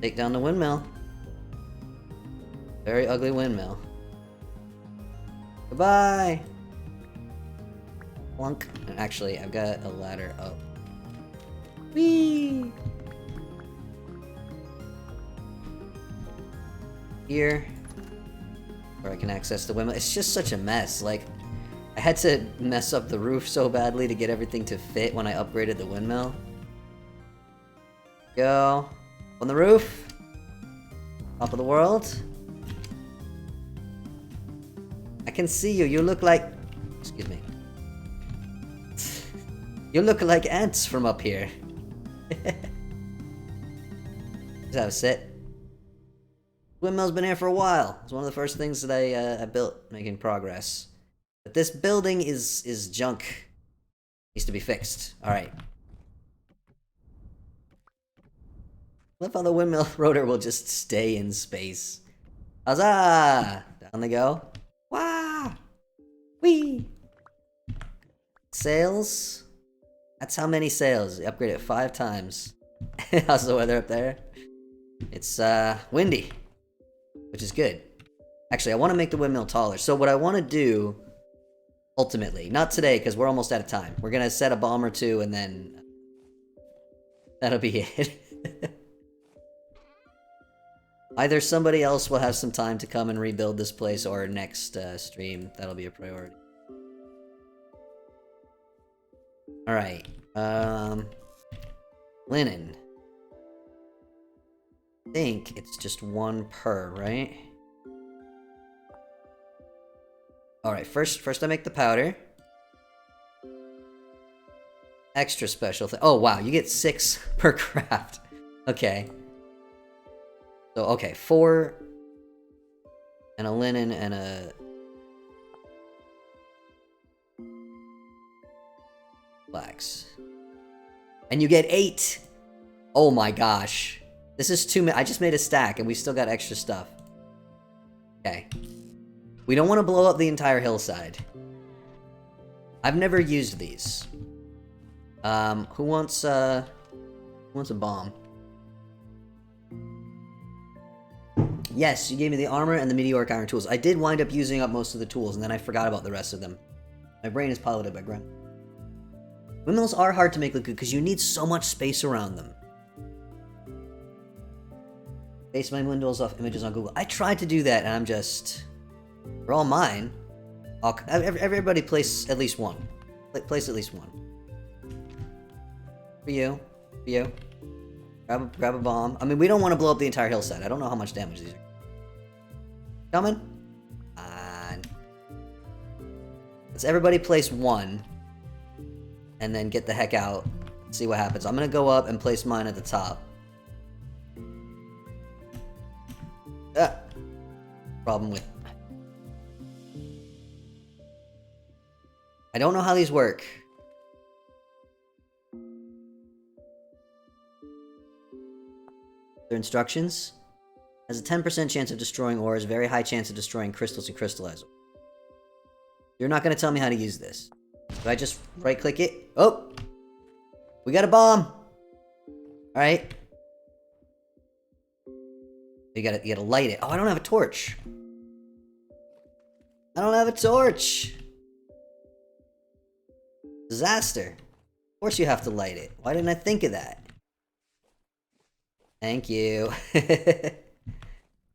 Take down the windmill. Very ugly windmill. Goodbye! Plunk. And actually, I've got a ladder up. Whee! Here. Where I can access the windmill. It's just such a mess. Like, I had to mess up the roof so badly to get everything to fit when I upgraded the windmill. Go. On the roof. Top of the world. I can see you. You look like... Excuse me. You look like ants from up here. Let's have a sit. Windmill's been here for a while. It's one of the first things that I built, making progress. But this building is junk. Needs to be fixed. Alright. Love how the windmill rotor will just stay in space. Huzzah! Down they go. Wah! Whee! Sails. That's how many sails. You upgrade it 5 times. How's the weather up there? It's windy, which is good. Actually, I want to make the windmill taller. So what I want to do, ultimately, not today because we're almost out of time. We're gonna set a bomb or two and then that'll be it. Either somebody else will have some time to come and rebuild this place, or next stream, that'll be a priority. Alright, linen. I think it's just 1 per, right? Alright, first I make the powder. Extra special thing. Oh wow, you get 6 per craft. Okay. So, okay, 4 and a linen and a flax. And you get 8! Oh my gosh. This is too many. I just made a stack and we still got extra stuff. Okay. We don't want to blow up the entire hillside. I've never used these. Who wants a bomb? Yes, you gave me the armor and the meteoric iron tools. I did wind up using up most of the tools, and then I forgot about the rest of them. My brain is piloted by ground. Windmills are hard to make look good because you need so much space around them. Base my windows off images on Google. I tried to do that, and I'm just... They're all mine. Everybody place at least one. Place at least one. For you. For you. Grab a bomb. I mean, we don't want to blow up the entire hillside. I don't know how much damage these are. Coming? Let's everybody place 1. And then get the heck out. See what happens. I'm gonna go up and place mine at the top. Problem with... I don't know how these work. Their instructions. Has a 10% chance of destroying ores, very high chance of destroying crystals and crystallize. You're not going to tell me how to use this. Do I just right-click it? Oh! We got a bomb! Alright. You gotta light it. Oh, I don't have a torch. I don't have a torch! Disaster. Of course you have to light it. Why didn't I think of that? Thank you.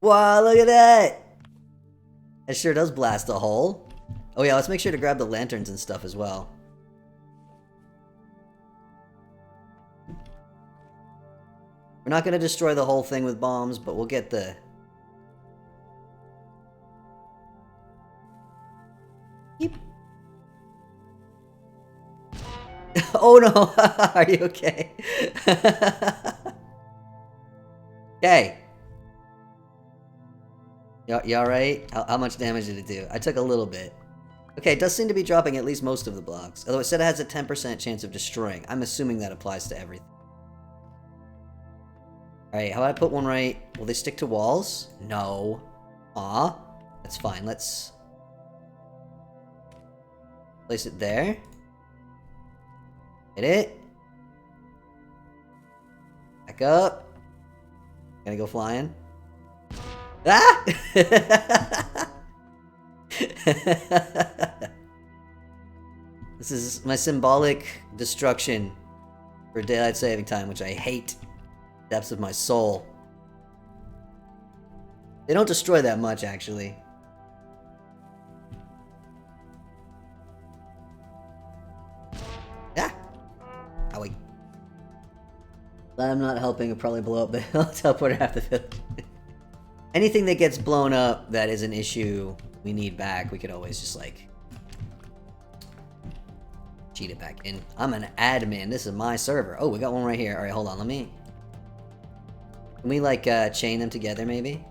Wow, look at that! That sure does blast a hole. Oh yeah, let's make sure to grab the lanterns and stuff as well. not gonna destroy the whole thing with bombs, but we'll get the... Beep. Oh no! Are you okay? Okay. You alright? How much damage did it do? I took a little bit. Okay, it does seem to be dropping at least most of the blocks. Although it said it has a 10% chance of destroying. I'm assuming that applies to everything. Alright, how about I put one right? Will they stick to walls? No. Aw. That's fine. Let's... place it there. Hit it. Back up. Gonna go flying. Ah! This is my symbolic destruction for daylight saving time, which I hate. Depths of my soul. They don't destroy that much, actually. Ah! Owie. I'm not helping, it'll probably blow up the teleporter half the village. Anything that gets blown up that is an issue we need back, we could always just, like... cheat it back in. I'm an admin, this is my server. Oh, we got one right here. Alright, hold on, let me... Can we, like, chain them together, maybe?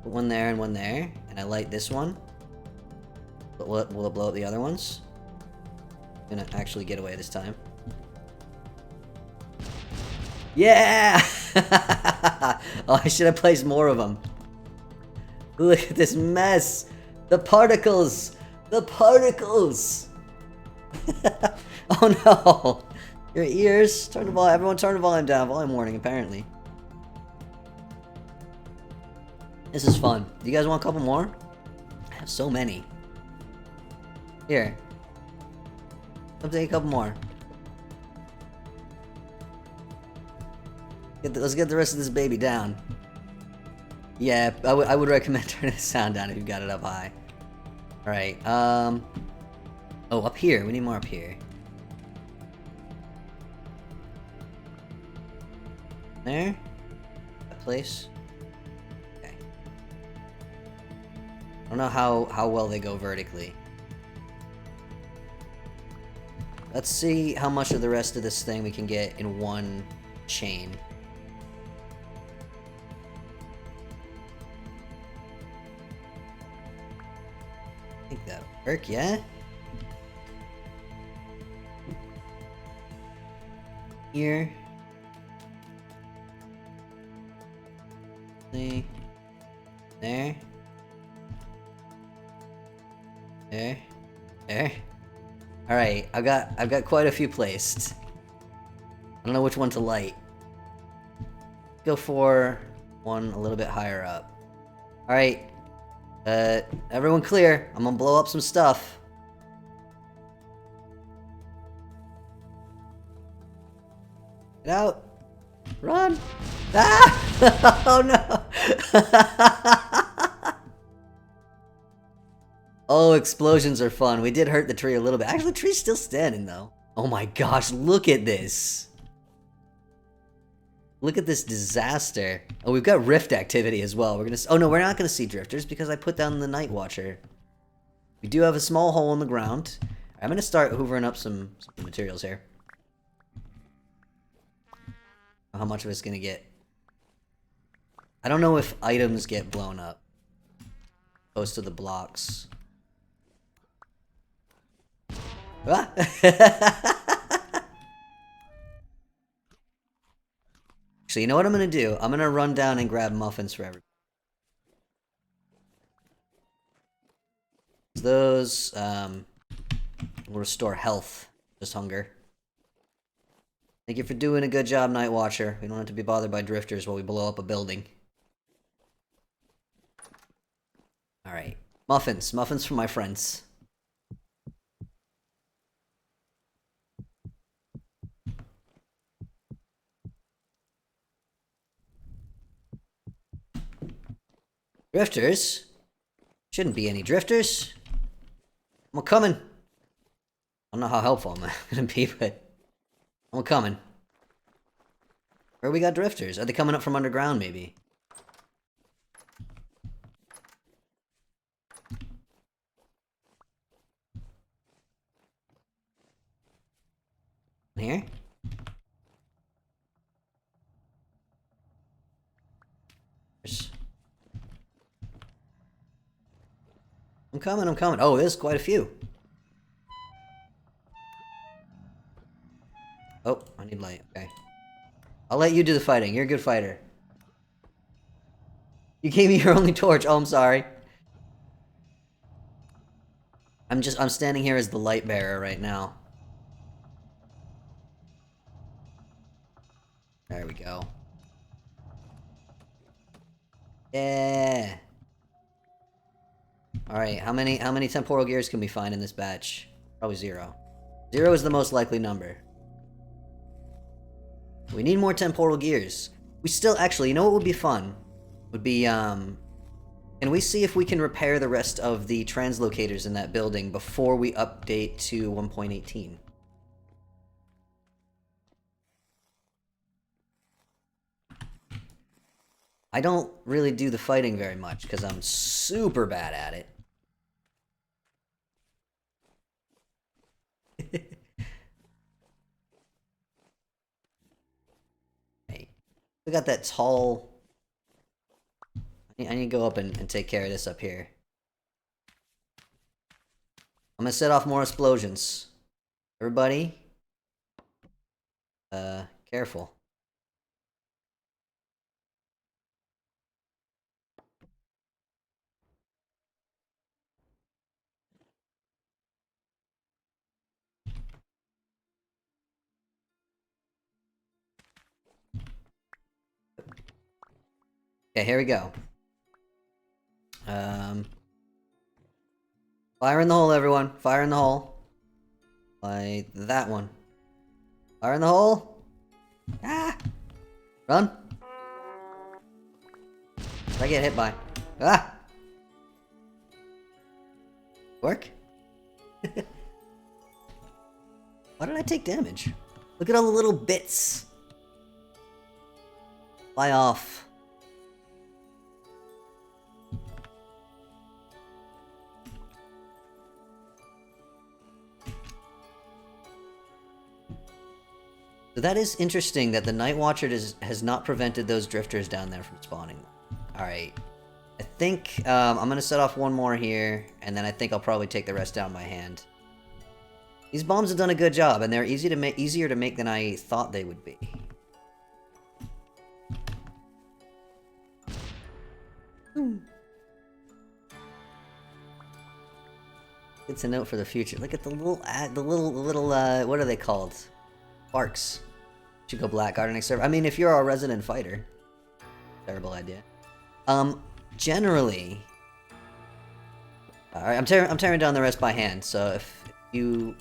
Put one there and one there, and I light this one. But will it blow up the other ones? I'm gonna actually get away this time. Yeah! Oh, I should have placed more of them. Look at this mess! The particles! The particles! Oh no! Your ears! Turn the volume. Everyone turn the volume down. Volume warning, apparently. This is fun. Do you guys want a couple more? I have so many. Here. Come take a couple more. Let's get the rest of this baby down. Yeah, I would recommend turning the sound down if you've got it up high. Alright, oh, up here. We need more up here. There? That place? Okay. I don't know how well they go vertically. Let's see how much of the rest of this thing we can get in one chain. I think that'll work, yeah? Here. See. There. There. There. Alright, I've got quite a few placed. I don't know which one to light. Go for one a little bit higher up. Alright. Everyone clear. I'm gonna blow up some stuff. Get out. Run. Ah! Oh no. Oh, explosions are fun. We did hurt the tree a little bit. Actually, the tree's still standing though. Oh my gosh, look at this. Look at this disaster. Oh, we've got rift activity as well. We're gonna... Oh no, we're not gonna see drifters because I put down the night watcher. We do have a small hole in the ground. I'm gonna start hoovering up some materials here. How much of it's gonna get? I don't know if items get blown up. Close to the blocks. Ah! So you know what I'm gonna do? I'm gonna run down and grab muffins for everybody. Those will restore health, just hunger. Thank you for doing a good job, Night Watcher. We don't have to be bothered by drifters while we blow up a building. Alright. Muffins. Muffins for my friends. Drifters? Shouldn't be any drifters. I'm coming. I don't know how helpful I'm gonna be, but I'm coming. Where we got drifters? Are they coming up from underground, maybe? Here? I'm coming, I'm coming. Oh, there's quite a few. Oh, I need light. Okay. I'll let you do the fighting. You're a good fighter. You gave me your only torch. Oh, I'm sorry. I'm standing here as the light bearer right now. There we go. Yeah. Alright, how many temporal gears can we find in this batch? Probably 0. 0 is the most likely number. We need more temporal gears. We still, actually, you know what would be fun? Would be, can we see if we can repair the rest of the translocators in that building before we update to 1.18? I don't really do the fighting very much, because I'm super bad at it. Hey, we got that tall... I need to go up and take care of this up here. I'm gonna set off more explosions. Everybody, careful. Okay, here we go. Fire in the hole, everyone. Fire in the hole. Like that one. Fire in the hole. Ah! Run. What did I get hit by? Ah! Work? Why did I take damage? Look at all the little bits. Fly off. So that is interesting that the Night Watcher has not prevented those drifters down there from spawning. Alright. I think I'm going to set off one more here, and then I think I'll probably take the rest down by hand. These bombs have done a good job, and they're easier to make than I thought they would be. It's a note for the future. Look at the little what are they called? Sparks. Should go blackguard next server. I mean, if you're a resident fighter, terrible idea. Generally, all right. I'm tearing down the rest by hand. So if you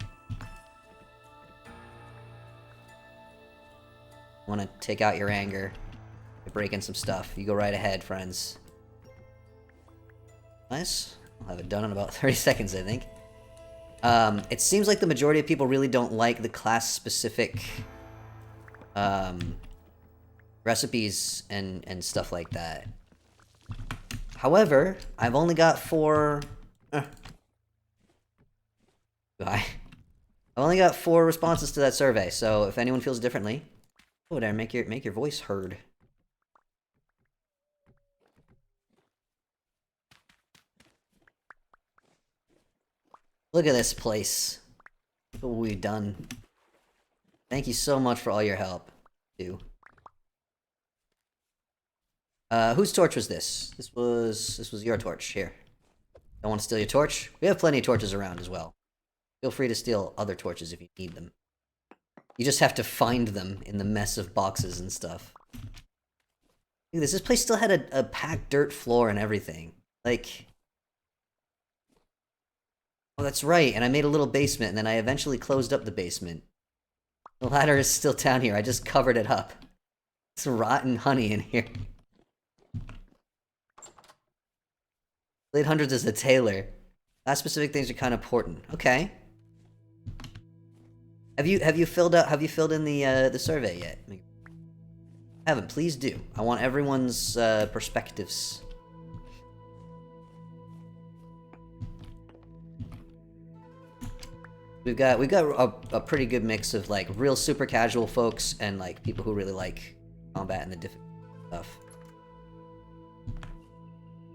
want to take out your anger, breaking some stuff, you go right ahead, friends. Nice. I'll have it done in about 30 seconds, I think. It seems like the majority of people really don't like the class-specific recipes and stuff like that. However, I've only got 4... I've only got 4 responses to that survey, so if anyone feels differently, go there and make your voice heard. Look at this place. Look what we've done. Thank you so much for all your help, too. Whose torch was this? This was your torch. Here. Don't want to steal your torch? We have plenty of torches around as well. Feel free to steal other torches if you need them. You just have to find them in the mess of boxes and stuff. Look at this place still had a packed dirt floor and everything. Like... Oh, that's right, and I made a little basement, and then I eventually closed up the basement. The ladder is still down here, I just covered it up. It's rotten honey in here. Blade Hundreds is a tailor. That specific things are kind of important. Okay. Have you filled in the survey yet? haven't, please do. I want everyone's perspectives. We've got a pretty good mix of like real super casual folks and like people who really like combat and the difficult stuff.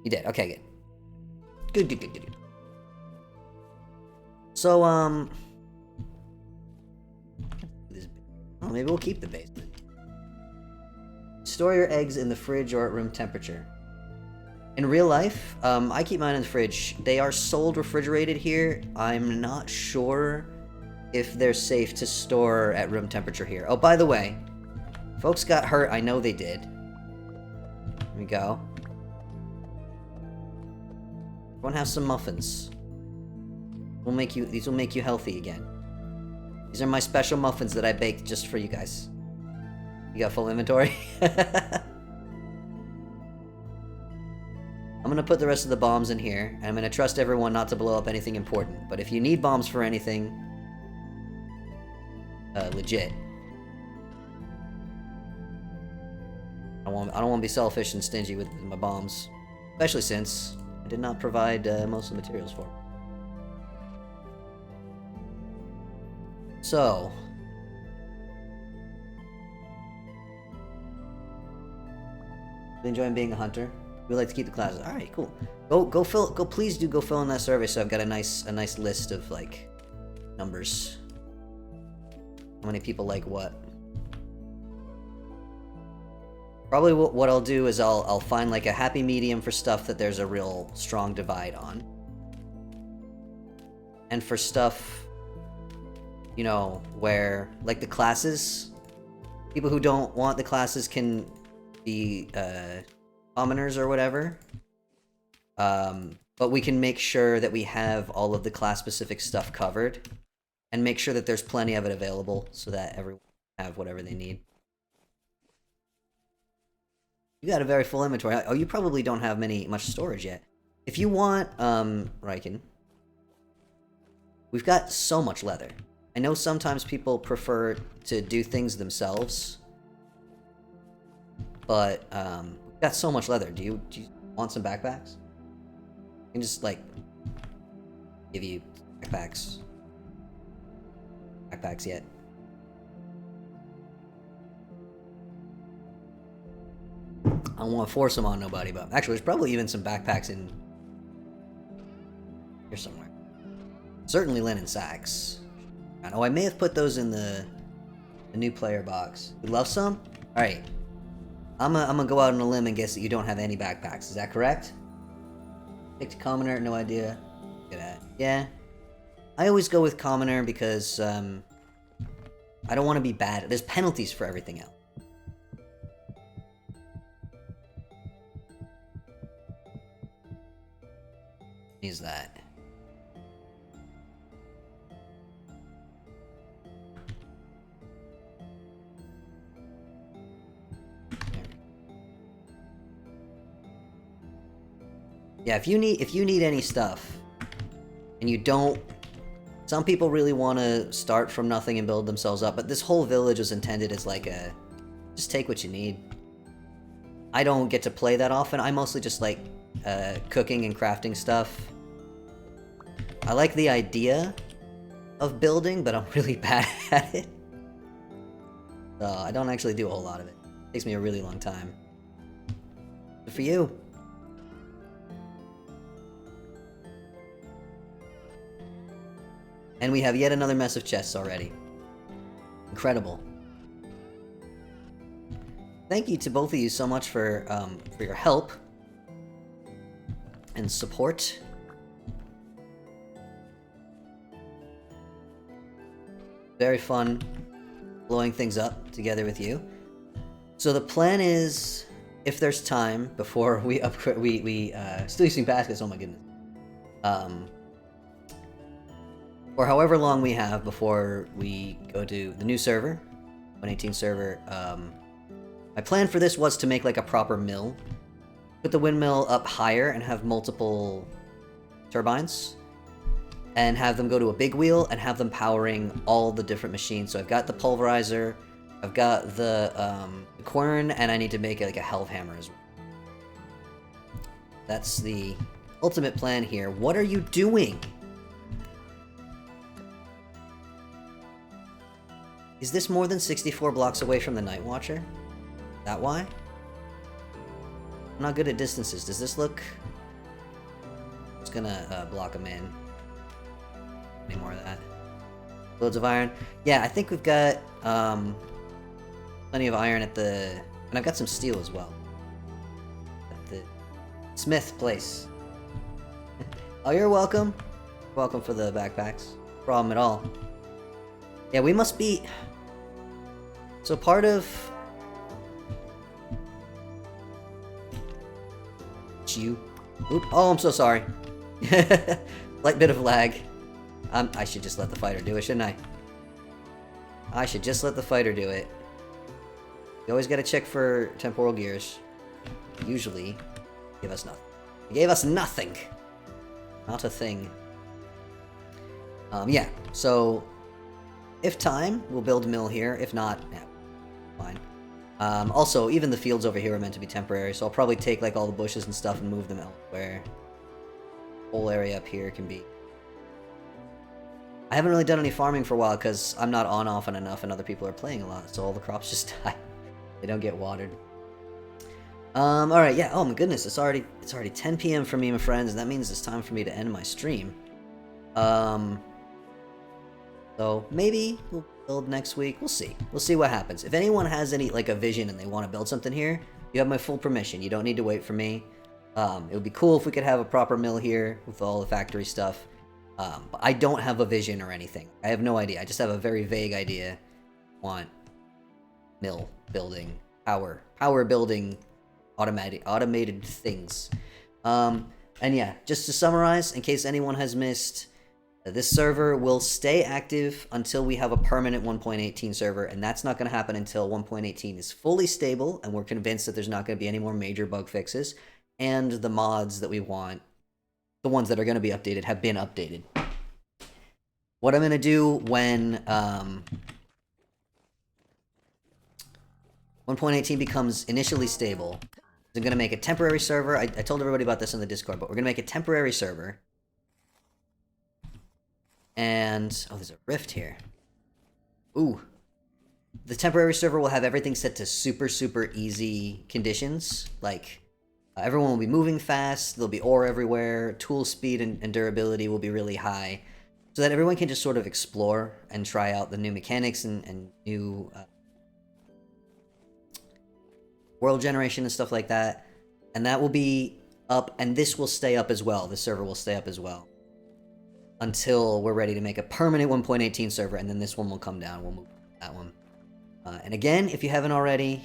You did. Okay, good. Good. So oh, maybe we'll keep the basement. Store your eggs in the fridge or at room temperature. In real life, I keep mine in the fridge. They are sold refrigerated here. I'm not sure if they're safe to store at room temperature here. Oh, by the way, folks got hurt. I know they did. Here we go. Everyone have some muffins. These will make you healthy again. These are my special muffins that I baked just for you guys. You got full inventory? I'm gonna put the rest of the bombs in here, and I'm gonna trust everyone not to blow up anything important. But if you need bombs for anything, legit. I don't want to be selfish and stingy with my bombs, especially since I did not provide most of the materials for them. So. Enjoying being a hunter? We like to keep the classes. All right, cool. Please do go fill in that survey so I've got a nice list of like numbers. How many people like what? Probably what I'll do is I'll find like a happy medium for stuff that there's a real strong divide on. And for stuff, you know, where like the classes, people who don't want the classes can be commoners or whatever, but we can make sure that we have all of the class-specific stuff covered, and make sure that there's plenty of it available so that everyone can have whatever they need. You got a very full inventory. Oh, you probably don't have much storage yet. If you want, Riken, we've got so much leather. I know sometimes people prefer to do things themselves, but we've got so much leather. Do you want some backpacks? I can just like give you backpacks. Backpacks yet? I don't want to force them on nobody, but actually, there's probably even some backpacks in here somewhere. Certainly linen sacks. I may have put those in the new player box. Would love some? All right. I'm gonna go out on a limb and guess that you don't have any backpacks. Is that correct? Picked commoner, no idea. Look at that. Yeah. I always go with commoner because I don't want to be bad. There's penalties for everything else. Use that. Yeah, if you need any stuff, and you don't, some people really want to start from nothing and build themselves up, but this whole village was intended as like a, just take what you need. I don't get to play that often. I mostly just like cooking and crafting stuff. I like the idea of building, but I'm really bad at it. So I don't actually do a whole lot of it. It takes me a really long time. Good for you. And we have yet another mess of chests already. Incredible. Thank you to both of you so much for your help and support. Very fun blowing things up together with you. So the plan is, if there's time before we upgrade, we still using baskets. Oh my goodness. Or however long we have before we go to the new server, 118 server. My plan for this was to make like a proper mill. Put the windmill up higher and have multiple turbines. And have them go to a big wheel and have them powering all the different machines. So I've got the pulverizer, I've got the quern, and I need to make like a Hellhammer as well. That's the ultimate plan here. What are you doing? Is this more than 64 blocks away from the Night Watcher? That why? I'm not good at distances. Does this look... It's gonna block him in. Any more of that? Loads of iron. Yeah, I think we've got plenty of iron at the... And I've got some steel as well. At the Smith place. Oh, you're welcome. Welcome for the backpacks. Problem at all. Yeah, we must be... So part of... You. Oop. Oh, I'm so sorry. Light bit of lag. I should just let the fighter do it, shouldn't I? I should just let the fighter do it. You always gotta check for temporal gears. Usually, give us nothing. He gave us nothing! Not a thing. Yeah, so... If time, we'll build a mill here. If not, yeah, fine. Also, even the fields over here are meant to be temporary, so I'll probably take like all the bushes and stuff and move them elsewhere. Whole area up here can be... I haven't really done any farming for a while because I'm not on often enough and other people are playing a lot, so all the crops just die. They don't get watered. Alright, yeah, oh my goodness, it's already 10 p.m. for me, my friends, and that means it's time for me to end my stream. So maybe we'll build next week. We'll see. We'll see what happens. If anyone has any like a vision and they want to build something here, you have my full permission. You don't need to wait for me. It would be cool if we could have a proper mill here with all the factory stuff. But I don't have a vision or anything. I have no idea. I just have a very vague idea. Want mill building, power building, automated things. And yeah, just to summarize, in case anyone has missed. This server will stay active until we have a permanent 1.18 server, and that's not going to happen until 1.18 is fully stable, and we're convinced that there's not going to be any more major bug fixes, and the mods that we want, the ones that are going to be updated, have been updated. What I'm going to do when 1.18 becomes initially stable is I'm going to make a temporary server. I told everybody about this in the Discord, but we're going to make a temporary server. And, oh, there's a rift here. Ooh. The temporary server will have everything set to super, super easy conditions. Like, everyone will be moving fast, there'll be ore everywhere, tool speed and durability will be really high. So that everyone can just sort of explore and try out the new mechanics and new world generation and stuff like that. And that will be up, and this will stay up as well. This server will stay up as well. Until we're ready to make a permanent 1.18 server, and then this one will come down. We'll move that one. And again, if you haven't already,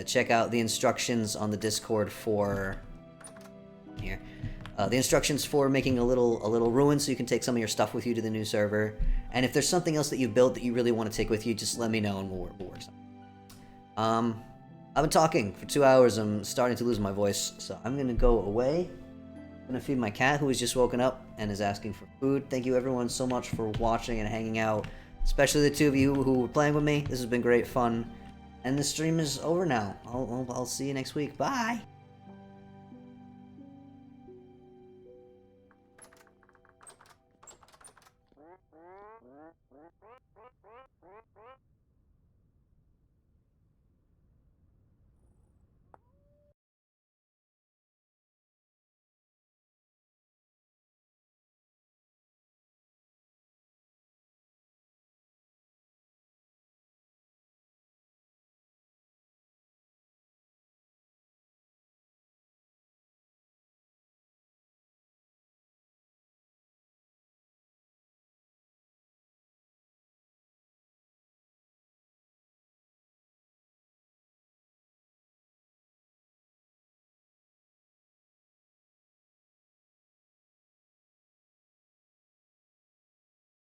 check out the instructions on the Discord for here. The instructions for making a little ruin, so you can take some of your stuff with you to the new server. And if there's something else that you've built that you really want to take with you, just let me know and we'll work something. I've been talking for 2 hours. I'm starting to lose my voice, so I'm gonna go away. I'm gonna feed my cat, who has just woken up and is asking for food. Thank you everyone so much for watching and hanging out, especially the two of you who were playing with me. This has been great fun, and the stream is over now. I'll see you next week. Bye.